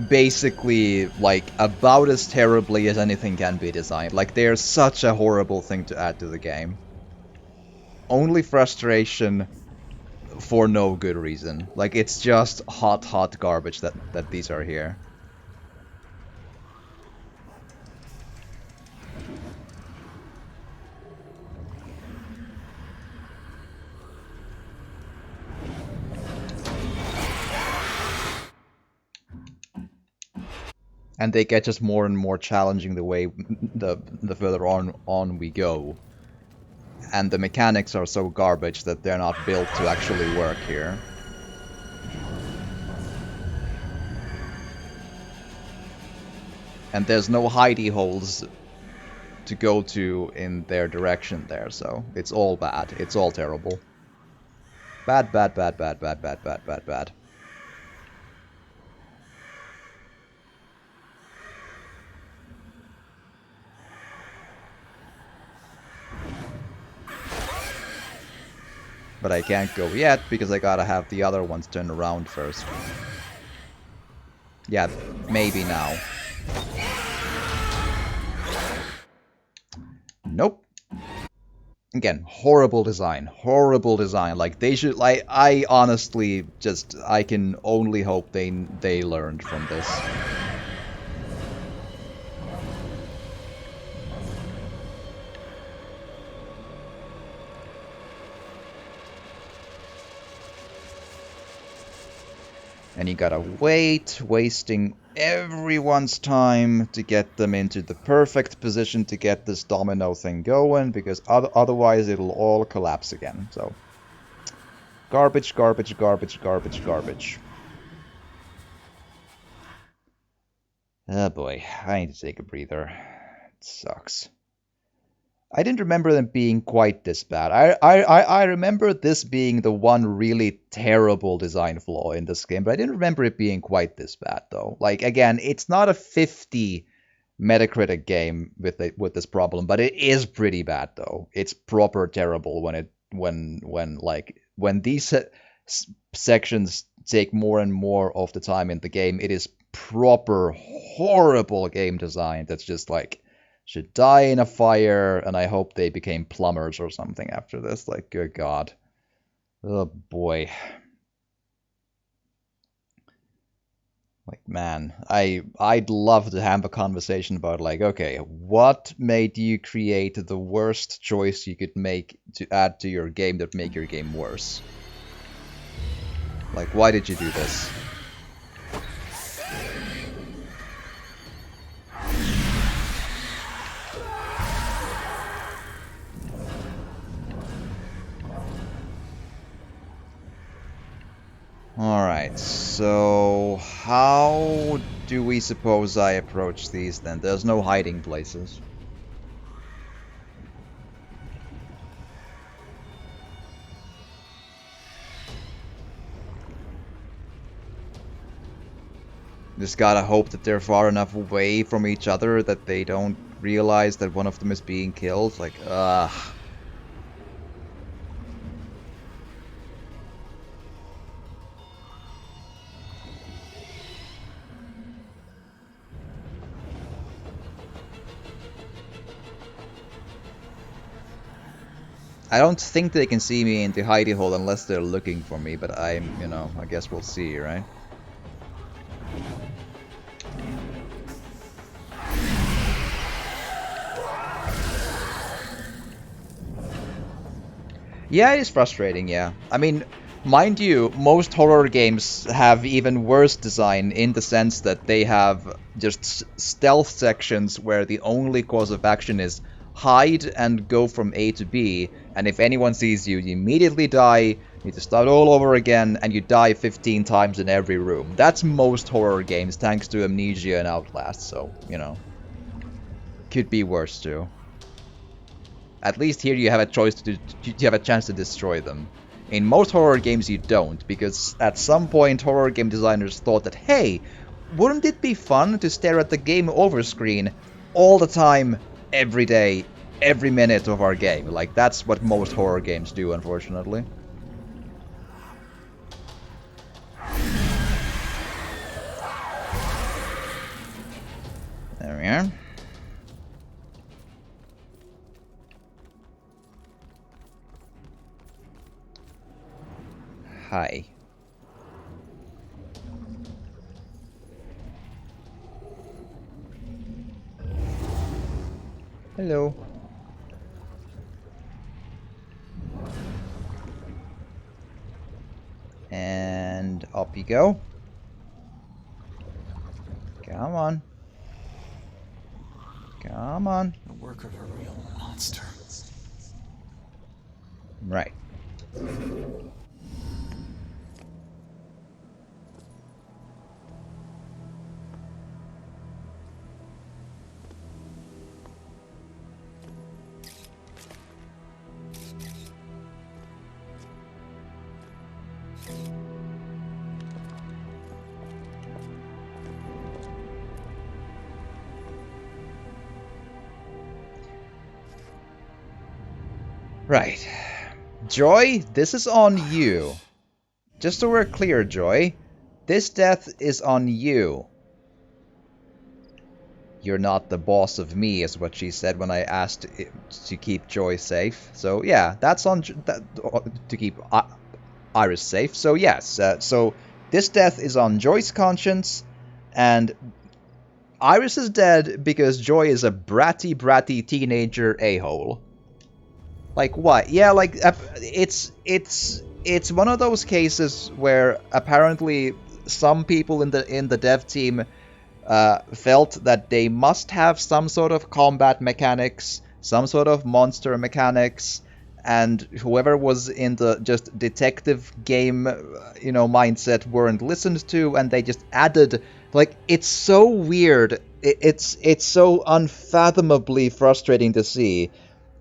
basically, like, about as terribly as anything can be designed. Like, they're such a horrible thing to add to the game. Only frustration for no good reason. Like, it's just hot garbage that these are here. And they get just more and more challenging the way the further on we go. And the mechanics are so garbage that they're not built to actually work here. And there's no hidey holes to go to in their direction there, so it's all bad. It's all terrible. Bad, bad, bad, bad, bad, bad, bad, bad, bad. But I can't go yet, because I gotta have the other ones turn around first. Yeah, maybe now. Nope. Again, horrible design. Horrible design. Like, they should... Like, I honestly just... I can only hope they learned from this. And you gotta wait, wasting everyone's time to get them into the perfect position to get this domino thing going, because otherwise it'll all collapse again. So, garbage, garbage, garbage, garbage, garbage. Oh boy, I need to take a breather. It sucks. I didn't remember them being quite this bad. I remember this being the one really terrible design flaw in this game, but I didn't remember it being quite this bad, though. Like, again, it's not a 50 Metacritic game with this problem, but it is pretty bad, though. It's proper terrible when these sections take more and more of the time in the game. It is proper horrible game design that's just like... should die in a fire, and I hope they became plumbers or something after this. Like, good God. Oh, boy. Like, man, I'd love to have a conversation about, like, okay, what made you create the worst choice you could make to add to your game that make your game worse? Like, why did you do this? Alright, so how do we suppose I approach these then? There's no hiding places. Just gotta hope that they're far enough away from each other that they don't realize that one of them is being killed. Like, ugh. I don't think they can see me in the hidey hole unless they're looking for me, but I guess we'll see, right? Yeah, it is frustrating, yeah. I mean, mind you, most horror games have even worse design in the sense that they have just stealth sections where the only course of action is hide and go from A to B, and if anyone sees you, you immediately die, you need to start all over again, and you die 15 times in every room. That's most horror games, thanks to Amnesia and Outlast, so, could be worse too. At least here you have a choice you have a chance to destroy them. In most horror games you don't, because at some point horror game designers thought that, hey, wouldn't it be fun to stare at the game over screen all the time, every day, every minute of our game? Like, that's what most horror games do, unfortunately. There we are. Hi. Hello. And up you go. Come on. Come on. The work of a real monster. Right. Right. Joy, this is on you. Just so we're clear, Joy, this death is on you. You're not the boss of me, is what she said when I asked to keep Joy safe. So yeah, that's on to keep Iris safe. So yes, so this death is on Joy's conscience, and Iris is dead because Joy is a bratty teenager a-hole. Like what? Yeah, like it's one of those cases where apparently some people in the dev team felt that they must have some sort of combat mechanics, some sort of monster mechanics, and whoever was in the just detective game, mindset weren't listened to, and they just added, like, it's so weird. It's so unfathomably frustrating to see.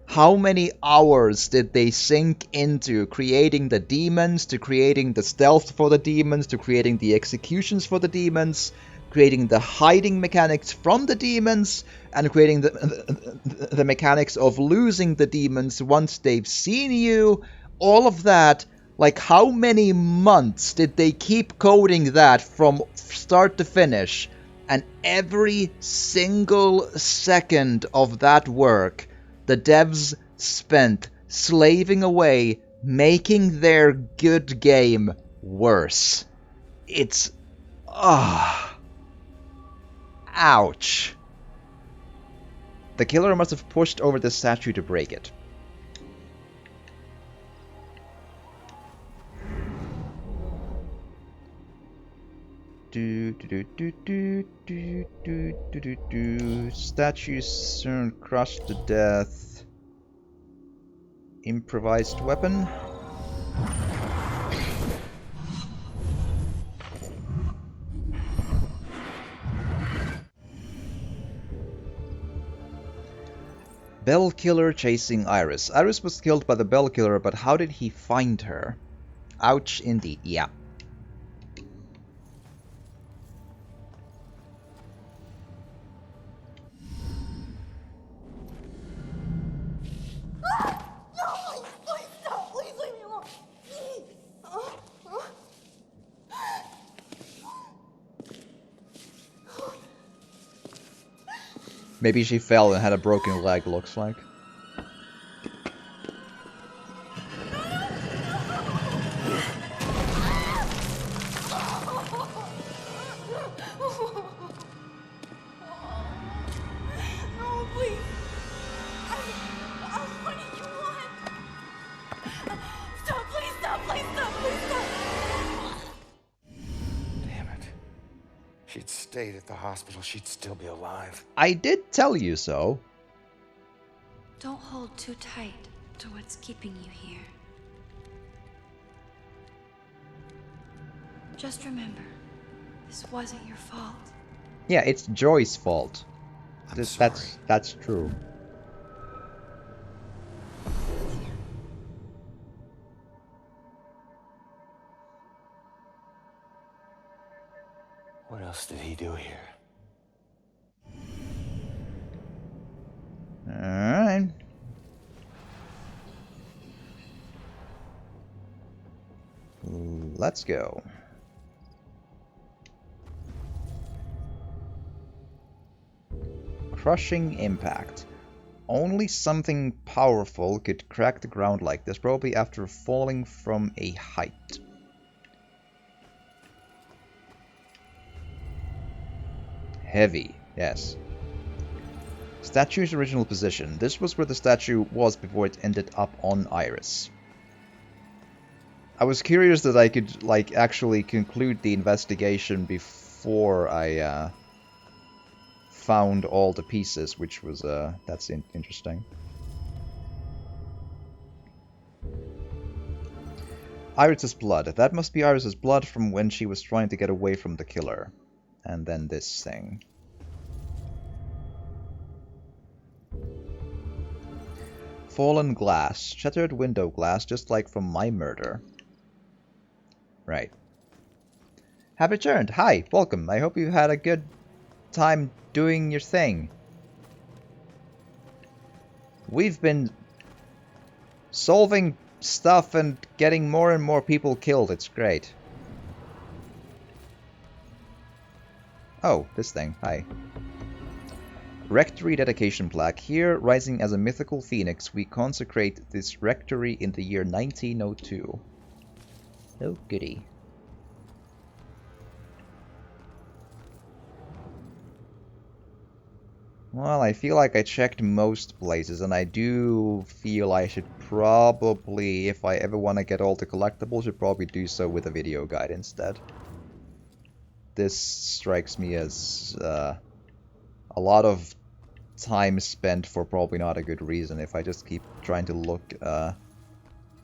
How many hours did they sink into creating the demons, to creating the stealth for the demons, to creating the executions for the demons, creating the hiding mechanics from the demons, and creating the mechanics of losing the demons once they've seen you? All of that, like, how many months did they keep coding that from start to finish? And every single second of that work, the devs spent slaving away, making their good game worse. It's... ouch. The killer must have pushed over the statue to break it. Statues crushed to death. Improvised weapon. Bell killer chasing Iris. Iris was killed by the bell killer, but how did he find her? Ouch indeed, yeah. Maybe she fell and had a broken leg, looks like. Stayed at the hospital, she'd still be alive. I did tell you so. Don't hold too tight to what's keeping you here. Just remember, this wasn't your fault. Yeah, it's Joy's fault. I'm sorry. That's true. What else did he do here? Alright. Let's go. Crushing impact. Only something powerful could crack the ground like this, probably after falling from a height. Heavy, yes. Statue's original position. This was where the statue was before it ended up on Iris. I was curious that I could, like, actually conclude the investigation before I found all the pieces, which was, that's interesting. Iris's blood. That must be Iris's blood from when she was trying to get away from the killer. And then this thing. Fallen glass. Shattered window glass, just like from my murder. Right. Have returned. Hi, welcome. I hope you had a good time doing your thing. We've been solving stuff and getting more and more people killed. It's great. Oh, this thing. Hi. Rectory dedication plaque. Here, rising as a mythical phoenix, we consecrate this rectory in the year 1902. Oh, goody. Well, I feel like I checked most places, and I do feel I should probably, if I ever want to get all the collectibles, should probably do so with a video guide instead. This strikes me as a lot of time spent for probably not a good reason if I just keep trying to look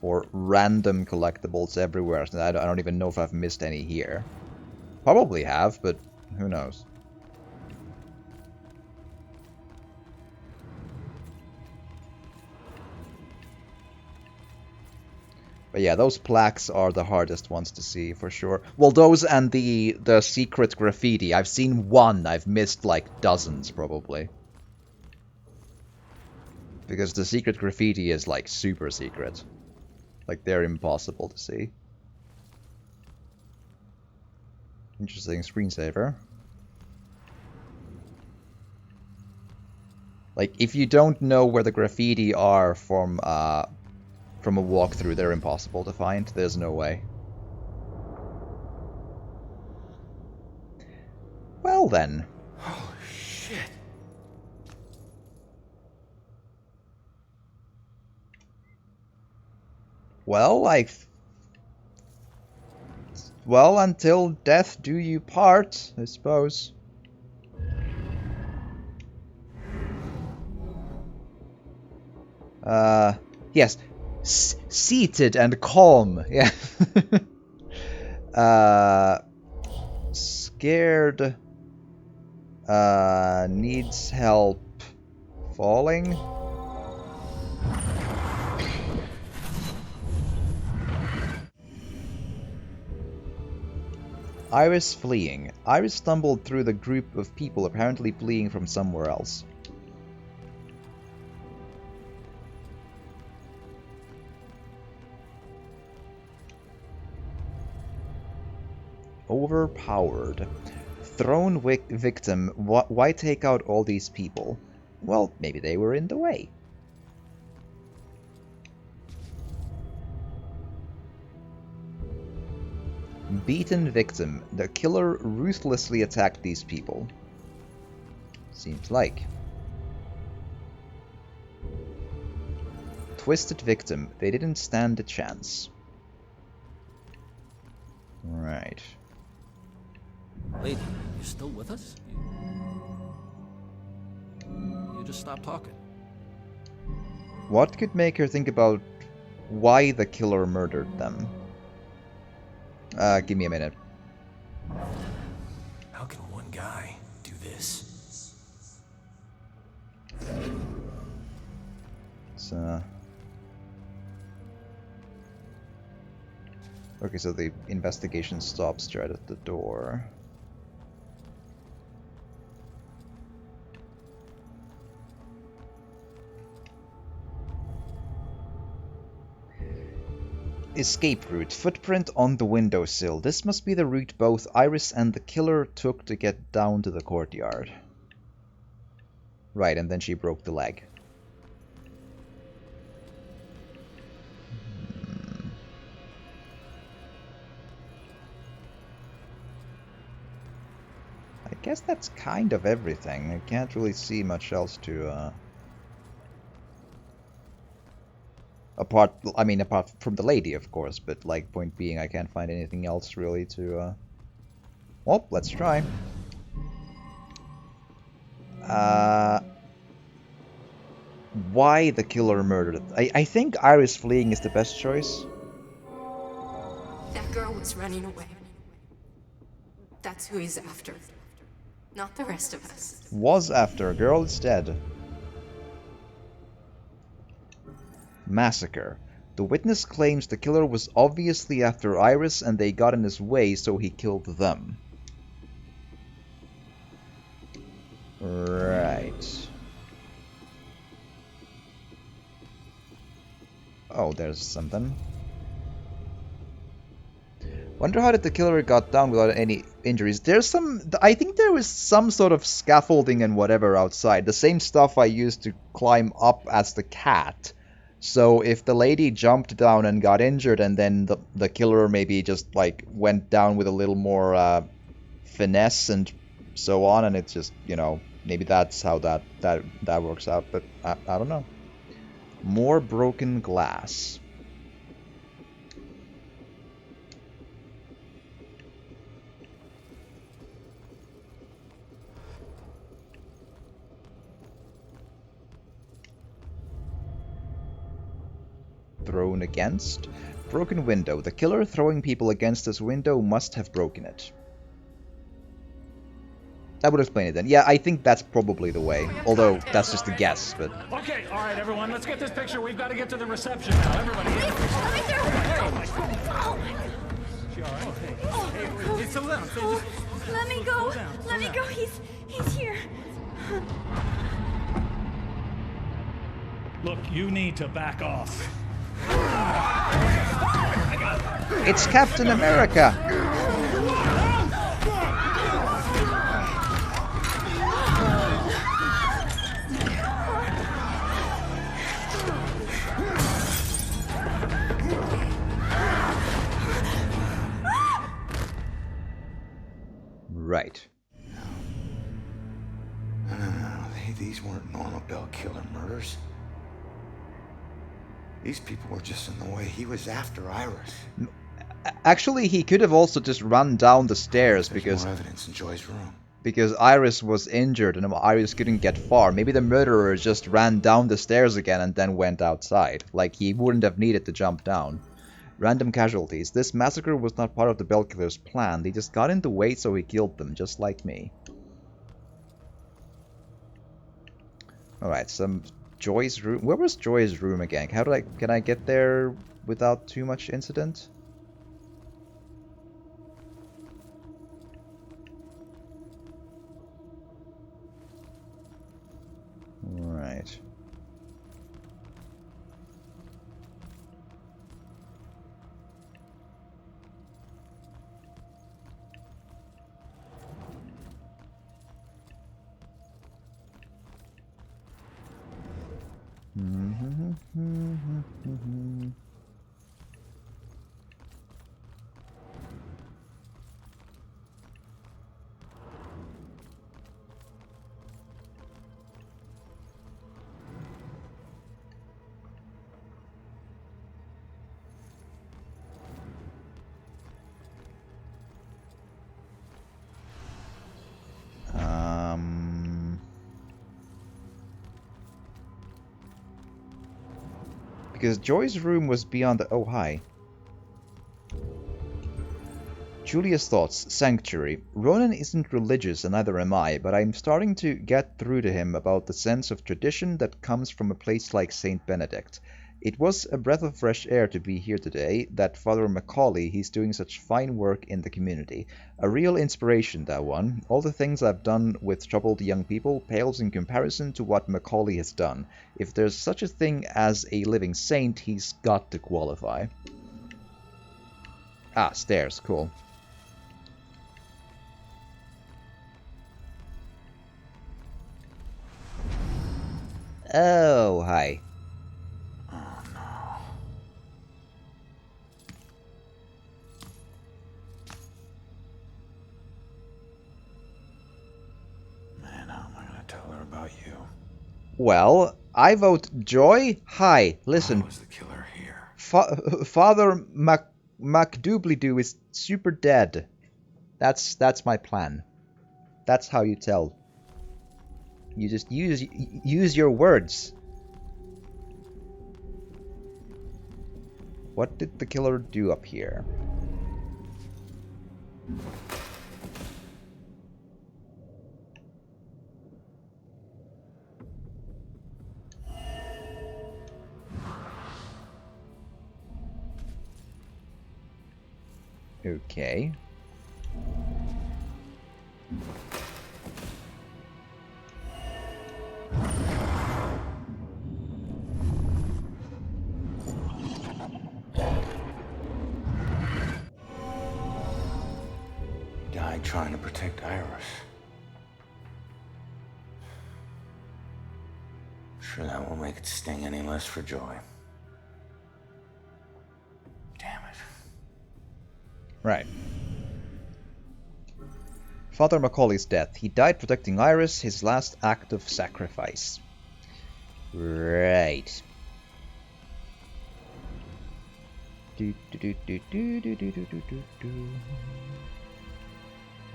for random collectibles everywhere. I don't even know if I've missed any here. Probably have, but who knows. But yeah, those plaques are the hardest ones to see, for sure. Well, those and the secret graffiti. I've seen one. I've missed, like, dozens, probably. Because the secret graffiti is, like, super secret. Like, they're impossible to see. Interesting screensaver. Like, if you don't know where the graffiti are from a walkthrough, they're impossible to find. There's no way. Well then. Oh, shit. Well, well, until death do you part, I suppose. Yes. Seated and calm. Yeah. Scared. Needs help falling. Iris fleeing. Iris stumbled through the group of people apparently fleeing from somewhere else. Overpowered. Thrown victim. Why take out all these people? Well, maybe they were in the way. Beaten victim. The killer ruthlessly attacked these people. Seems like. Twisted victim. They didn't stand a chance. Right. Lady, you still with us? You just stopped talking. What could make her think about why the killer murdered them? Give me a minute. How can one guy do this? So... Okay, so the investigation stops right at the door. Escape route. Footprint on the windowsill. This must be the route both Iris and the killer took to get down to the courtyard. Right, and then she broke the leg. I guess that's kind of everything. I can't really see much else to, apart from the lady, of course, but, like, point being, I can't find anything else really to, well, let's try. Why the killer murdered? I think Iris fleeing is the best choice. That girl was running away. That's who he's after. Not the rest of us. Was after. Girl is dead. Massacre. The witness claims the killer was obviously after Iris and they got in his way, so he killed them. Right. Oh, there's something. Wonder how did the killer got down without any injuries. There's some... I think there was some sort of scaffolding and whatever outside. The same stuff I used to climb up as the cat. So if the lady jumped down and got injured and then the killer maybe just like went down with a little more finesse and so on, and it's just, you know, maybe that's how that works out, but I don't know. More broken glass. Thrown against. Broken window. The killer throwing people against this window must have broken it. That would explain it then. Yeah, I think that's probably the way. Although, that's just a guess, but... Okay, alright everyone, let's get this picture. We've got to get to the reception now. Everybody get the picture. Hey, settle down. Let me go. Let me go. He's here. Look, you need to back off. It's Captain America! Right. No. These weren't normal Bell killer murders. These people were just in the way. He was after Iris. Actually, he could have also just run down the stairs because... more evidence in Joy's room. Because Iris was injured and Iris couldn't get far. Maybe the murderer just ran down the stairs again and then went outside. Like, he wouldn't have needed to jump down. Random casualties. This massacre was not part of the Bell killer's plan. They just got in the way, so he killed them, just like me. Alright, some... Joy's room. Where was Joy's room again? Can I get there without too much incident? Right. Because Joy's room was beyond the... Oh, hi. Julia's thoughts. Sanctuary. Ronan isn't religious, and neither am I, but I'm starting to get through to him about the sense of tradition that comes from a place like St. Benedict. It was a breath of fresh air to be here today, that Father Macaulay, he's doing such fine work in the community. A real inspiration, that one. All the things I've done with troubled young people pales in comparison to what Macaulay has done. If there's such a thing as a living saint, he's got to qualify. Ah, stairs, cool. Oh, hi. Well, I vote Joy. Hi, listen. How is the killer here? Father MacDoobly-Doo is super dead. That's my plan. That's how you tell. You just use your words. What did the killer do up here? Okay. Died trying to protect Iris. Sure that won't make it sting any less for Joy. Damn it. Right. Father Macaulay's death. He died protecting Iris, his last act of sacrifice. Right.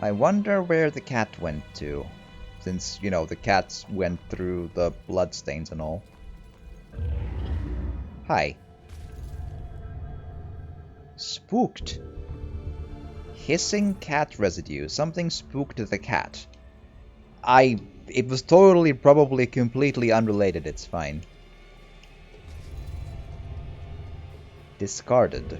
I wonder where the cat went to. Since, you know, the cats went through the bloodstains and all. Hi. Spooked. Hissing cat residue. Something spooked the cat. It was totally, probably completely unrelated. It's fine. Discarded.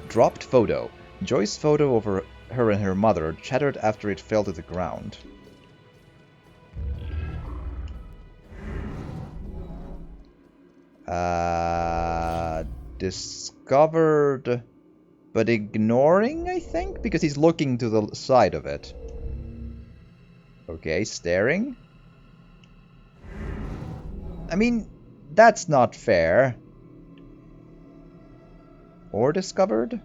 Dropped photo. Joy's photo of her and her mother shattered after it fell to the ground. Discovered, but ignoring, I think? Because he's looking to the side of it. Okay, staring? I mean, that's not fair. Or discovered?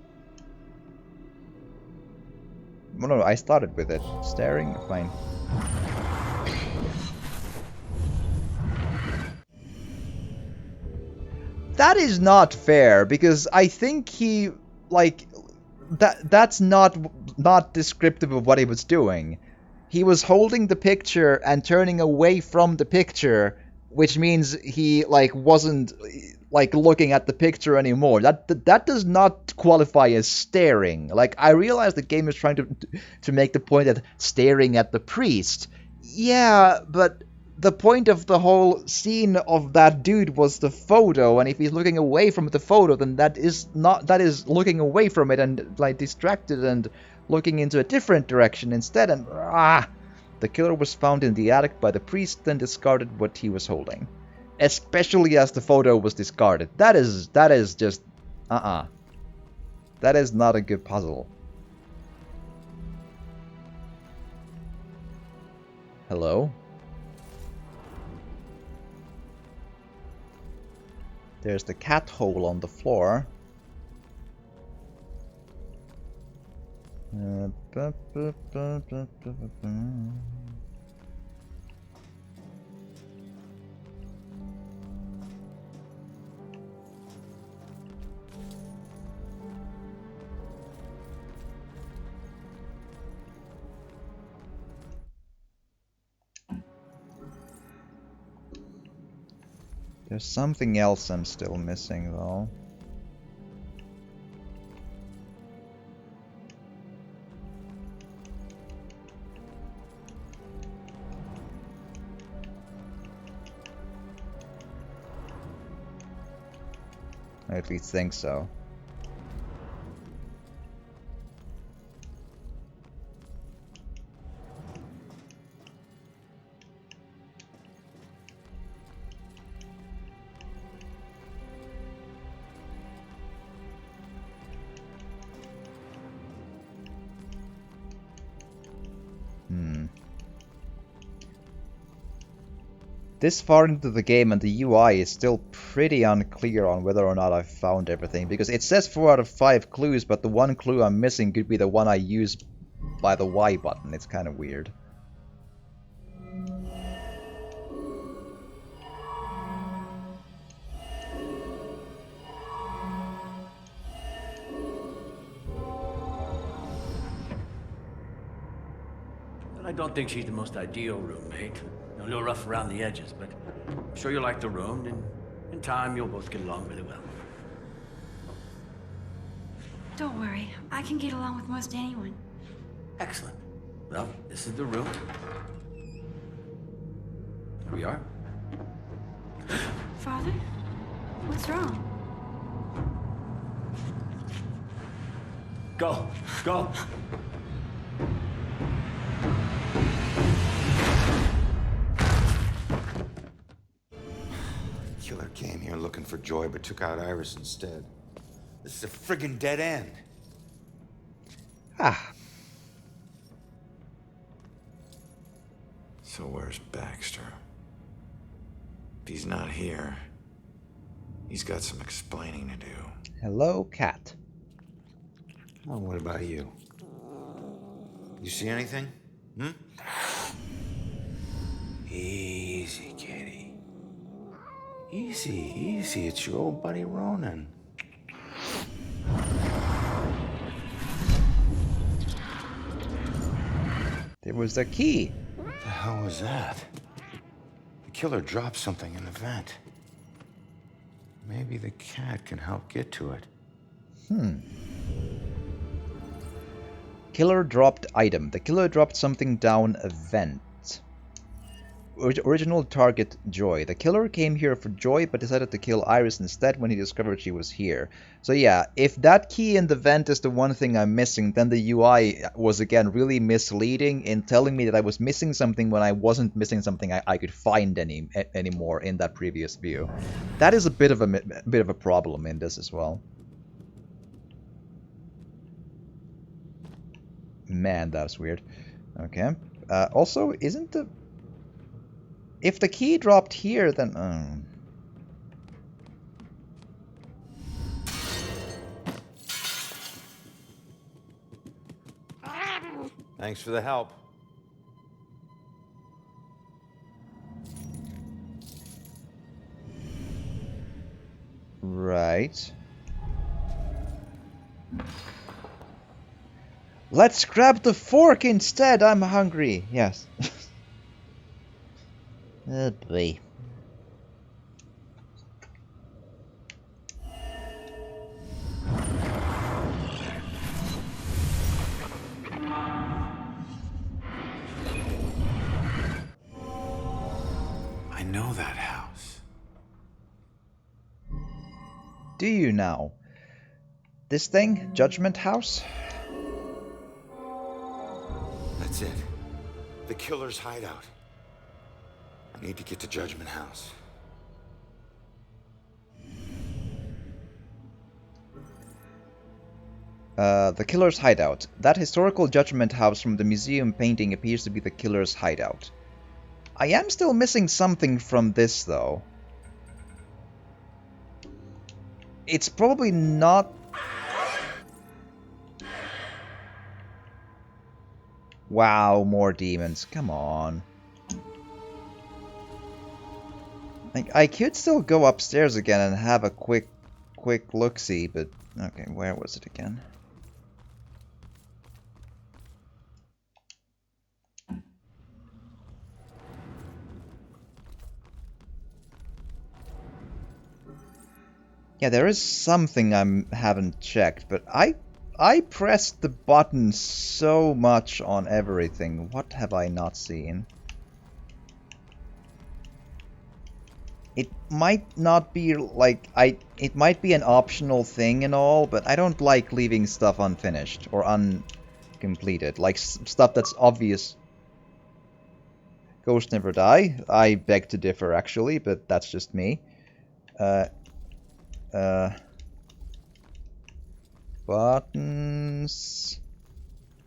Well, no, I started with it. Staring? Fine. That is not fair, because I think he, like, that's not descriptive of what he was doing. He was holding the picture and turning away from the picture, which means he, like, wasn't, like, looking at the picture anymore. That does not qualify as staring. Like, I realize the game is trying to make the point that staring at the priest. Yeah, but the point of the whole scene of that dude was the photo, and if he's looking away from the photo, then that is looking away from it and, like, distracted and looking into a different direction instead. And the killer was found in the attic by the priest, then discarded what he was holding. Especially as the photo was discarded. That is just That is not a good puzzle. Hello? There's the cat hole on the floor. There's something else I'm still missing, though. I at least think so. This far into the game and the UI is still pretty unclear on whether or not I've found everything, because it says 4 out of 5 clues, but the one clue I'm missing could be the one I use by the Y button. It's kind of weird. I don't think she's the most ideal roommate. A little rough around the edges, but I'm sure you'll like the room, and in time you'll both get along really well. Don't worry, I can get along with most anyone. Excellent. Well, this is the room. Here we are. Father? What's wrong? Go! Go! Killer came here looking for Joy, but took out Iris instead. This is a friggin' dead end. Ah. So where's Baxter? If he's not here, he's got some explaining to do. Hello, cat. Oh, what about you? You see anything? Hmm? Easy, kitty. Easy, easy. It's your old buddy Ronan. There was the key. What the hell was that? The killer dropped something in the vent. Maybe the cat can help get to it. Killer dropped item. The killer dropped something down a vent. Original target, Joy. The killer came here for Joy, but decided to kill Iris instead when he discovered she was here. So yeah, if that key in the vent is the one thing I'm missing, then the UI was again really misleading in telling me that I was missing something when I wasn't missing something I could find anymore in that previous view. That is a bit of a problem in this as well. Man, that's weird. Okay. Also, isn't the... If the key dropped here, then... Thanks for the help. Right. Let's grab the fork instead. I'm hungry. Yes. Oh boy. I know that house. Do you now? This thing? Judgment House? That's it. The killer's hideout. I need to get to Judgment House. The killer's hideout. That historical Judgment House from the museum painting appears to be the killer's hideout. I am still missing something from this, though. It's probably not... Wow, more demons. Come on. Like, I could still go upstairs again and have a quick look-see, but... Okay, where was it again? Yeah, there is something I haven't checked, but I pressed the button so much on everything. What have I not seen? It might not be like it might be an optional thing and all, but I don't like leaving stuff unfinished or uncompleted. Like stuff that's obvious. Ghosts never die. I beg to differ actually, but that's just me. Buttons.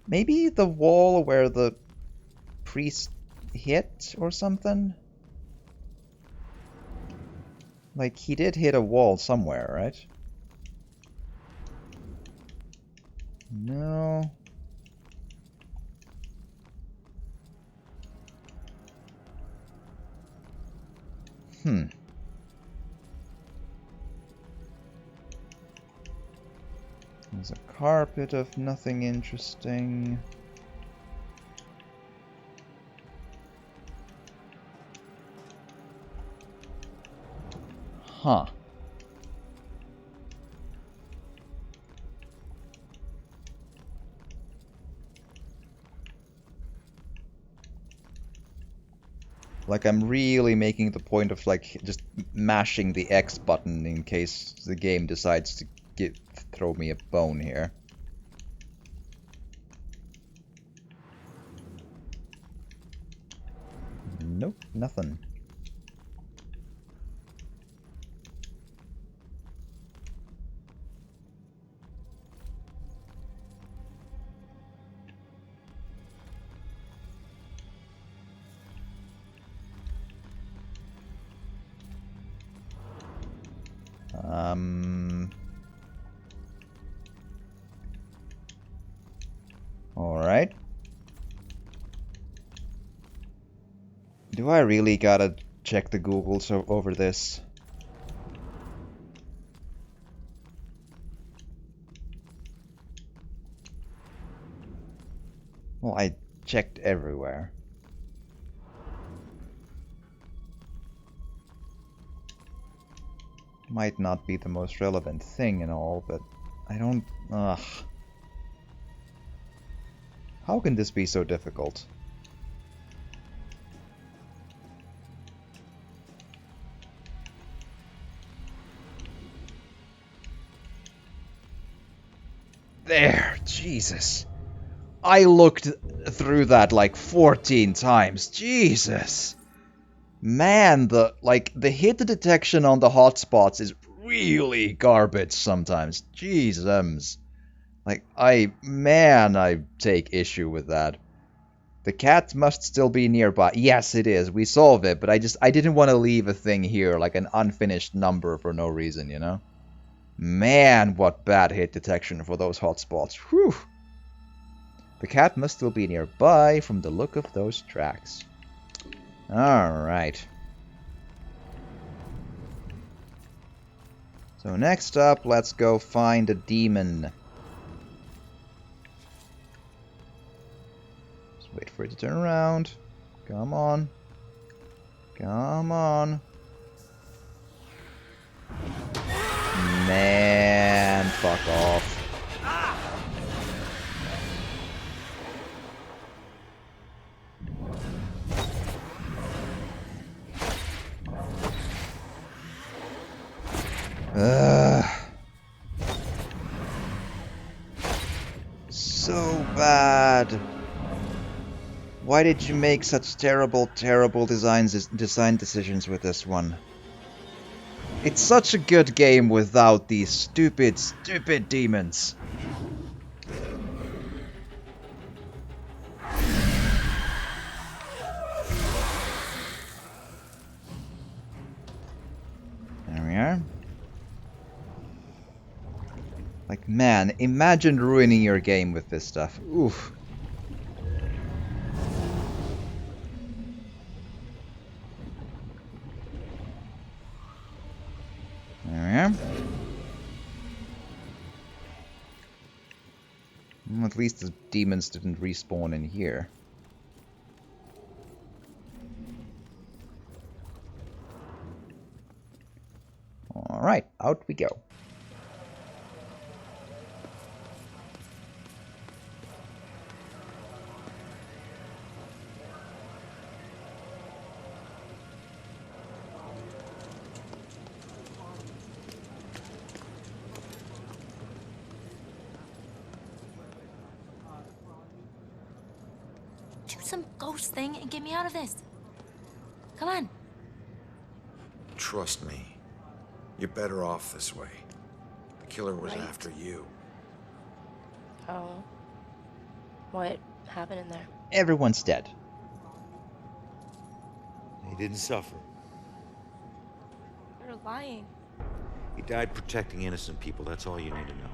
Maybe the wall where the priest hit or something? Like, he did hit a wall somewhere, right? No. There's a carpet of nothing interesting. Huh. Like, I'm really making the point of, like, just mashing the X button in case the game decides to throw me a bone here. Nope, nothing. Alright. Do I really gotta check the Googles over this? Well, I checked everywhere. Might not be the most relevant thing and all, but I don't... Ugh. How can this be so difficult? There! Jesus! I looked through that like 14 times. Jesus! Man, the hit detection on the hotspots is really garbage sometimes. Jesus. Like, I take issue with that. The cat must still be nearby. Yes, it is. We solve it, but I didn't want to leave a thing here, like an unfinished number for no reason, you know? Man, what bad hit detection for those hotspots. Whew. The cat must still be nearby from the look of those tracks. Alright. So next up, let's go find a demon. Just wait for it to turn around. Come on. Come on. Man, fuck off. So bad. Why did you make such terrible design decisions with this one? It's such a good game without these stupid demons. There we are. Like, man, imagine ruining your game with this stuff. Oof. There we are. Well, at least the demons didn't respawn in here. Alright, out we go. Some ghost thing and get me out of this. Come on. Trust me. You're better off this way. The killer was Right. after you. Oh. What happened in there? Everyone's dead. He didn't suffer. You're lying. He died protecting innocent people. That's all you need to know.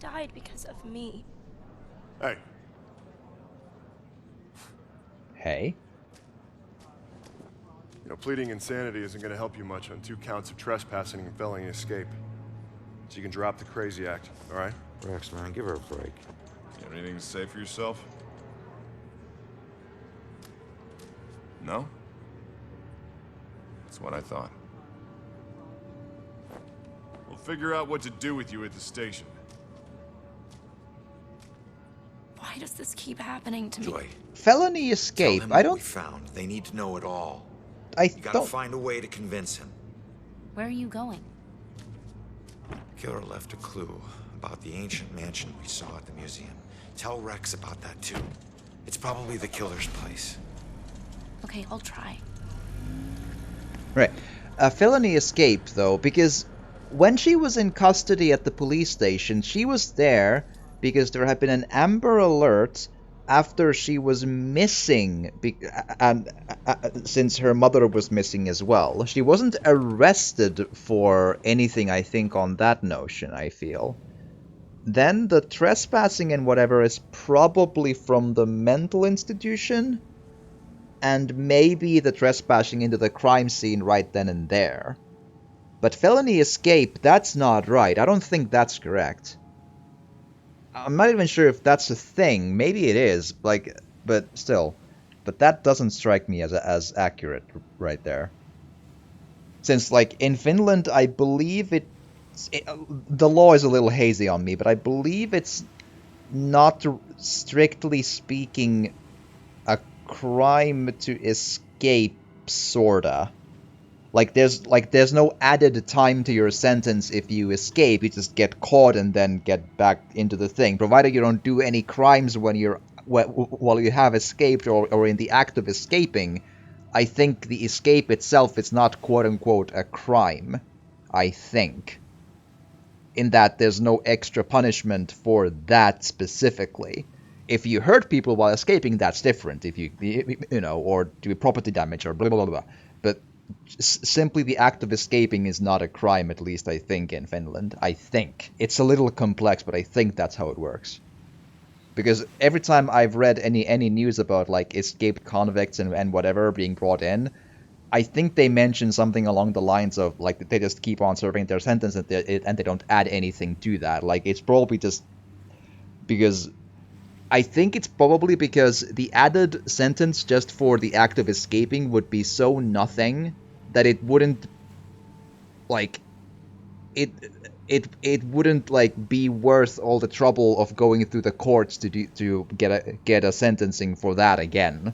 Died because of me. Hey. Hey? You know, pleading insanity isn't going to help you much on 2 counts of trespassing and felony escape. So you can drop the crazy act, all right? Rex, man, give her a break. You have anything to say for yourself? No? That's what I thought. figure out what to do with you at the station. Why does this keep happening to me? Joy, Felony tell escape. him I what don't. we found. They need to know it all. I You gotta don't. find a way to convince him. Where are you going? Killer left a clue about the ancient mansion we saw at the museum. Tell Rex about that too. It's probably the killer's place. Okay, I'll try. Right. Felony escape, though, because when she was in custody at the police station, she was there because there had been an Amber Alert after she was missing, and since her mother was missing as well. She wasn't arrested for anything, I think, on that notion, I feel. Then the trespassing and whatever is probably from the mental institution, and maybe the trespassing into the crime scene right then and there. But felony escape, that's not right. I don't think that's correct. I'm not even sure if that's a thing. Maybe it is, like, but still. But that doesn't strike me as accurate right there. Since, like, in Finland, I believe the law is a little hazy on me, but I believe it's not, strictly speaking, a crime to escape, sorta. Like there's no added time to your sentence if you escape. You just get caught and then get back into the thing, provided you don't do any crimes while you have escaped or in the act of escaping. I think the escape itself is not quote unquote a crime. I think, in that there's no extra punishment for that specifically. If you hurt people while escaping, that's different. If you know, or do property damage or blah blah blah. But simply the act of escaping is not a crime, at least I think, in Finland. I think. It's a little complex, but I think that's how it works. Because every time I've read any news about, like, escaped convicts and whatever being brought in, I think they mention something along the lines of, like, they just keep on serving their sentence and they don't add anything to that. Like, it's probably just because... I think it's probably because the added sentence just for the act of escaping would be so nothing that it wouldn't, like, it wouldn't, like, be worth all the trouble of going through the courts to get a sentencing for that again.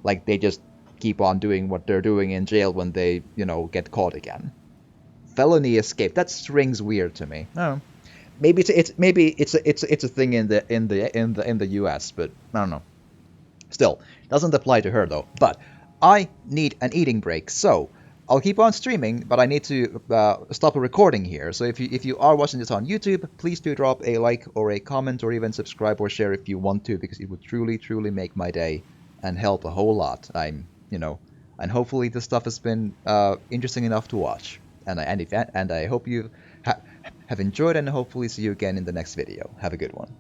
Like, they just keep on doing what they're doing in jail when they, you know, get caught again. Felony escape, that rings weird to me. No. Maybe it's a thing in the US, but I don't know. Still, doesn't apply to her though. But I need an eating break, so I'll keep on streaming, but I need to stop a recording here. So if you are watching this on YouTube, please do drop a like or a comment or even subscribe or share if you want to, because it would truly make my day and help a whole lot. And hopefully this stuff has been interesting enough to watch. And I hope you have enjoyed, and hopefully see you again in the next video. Have a good one.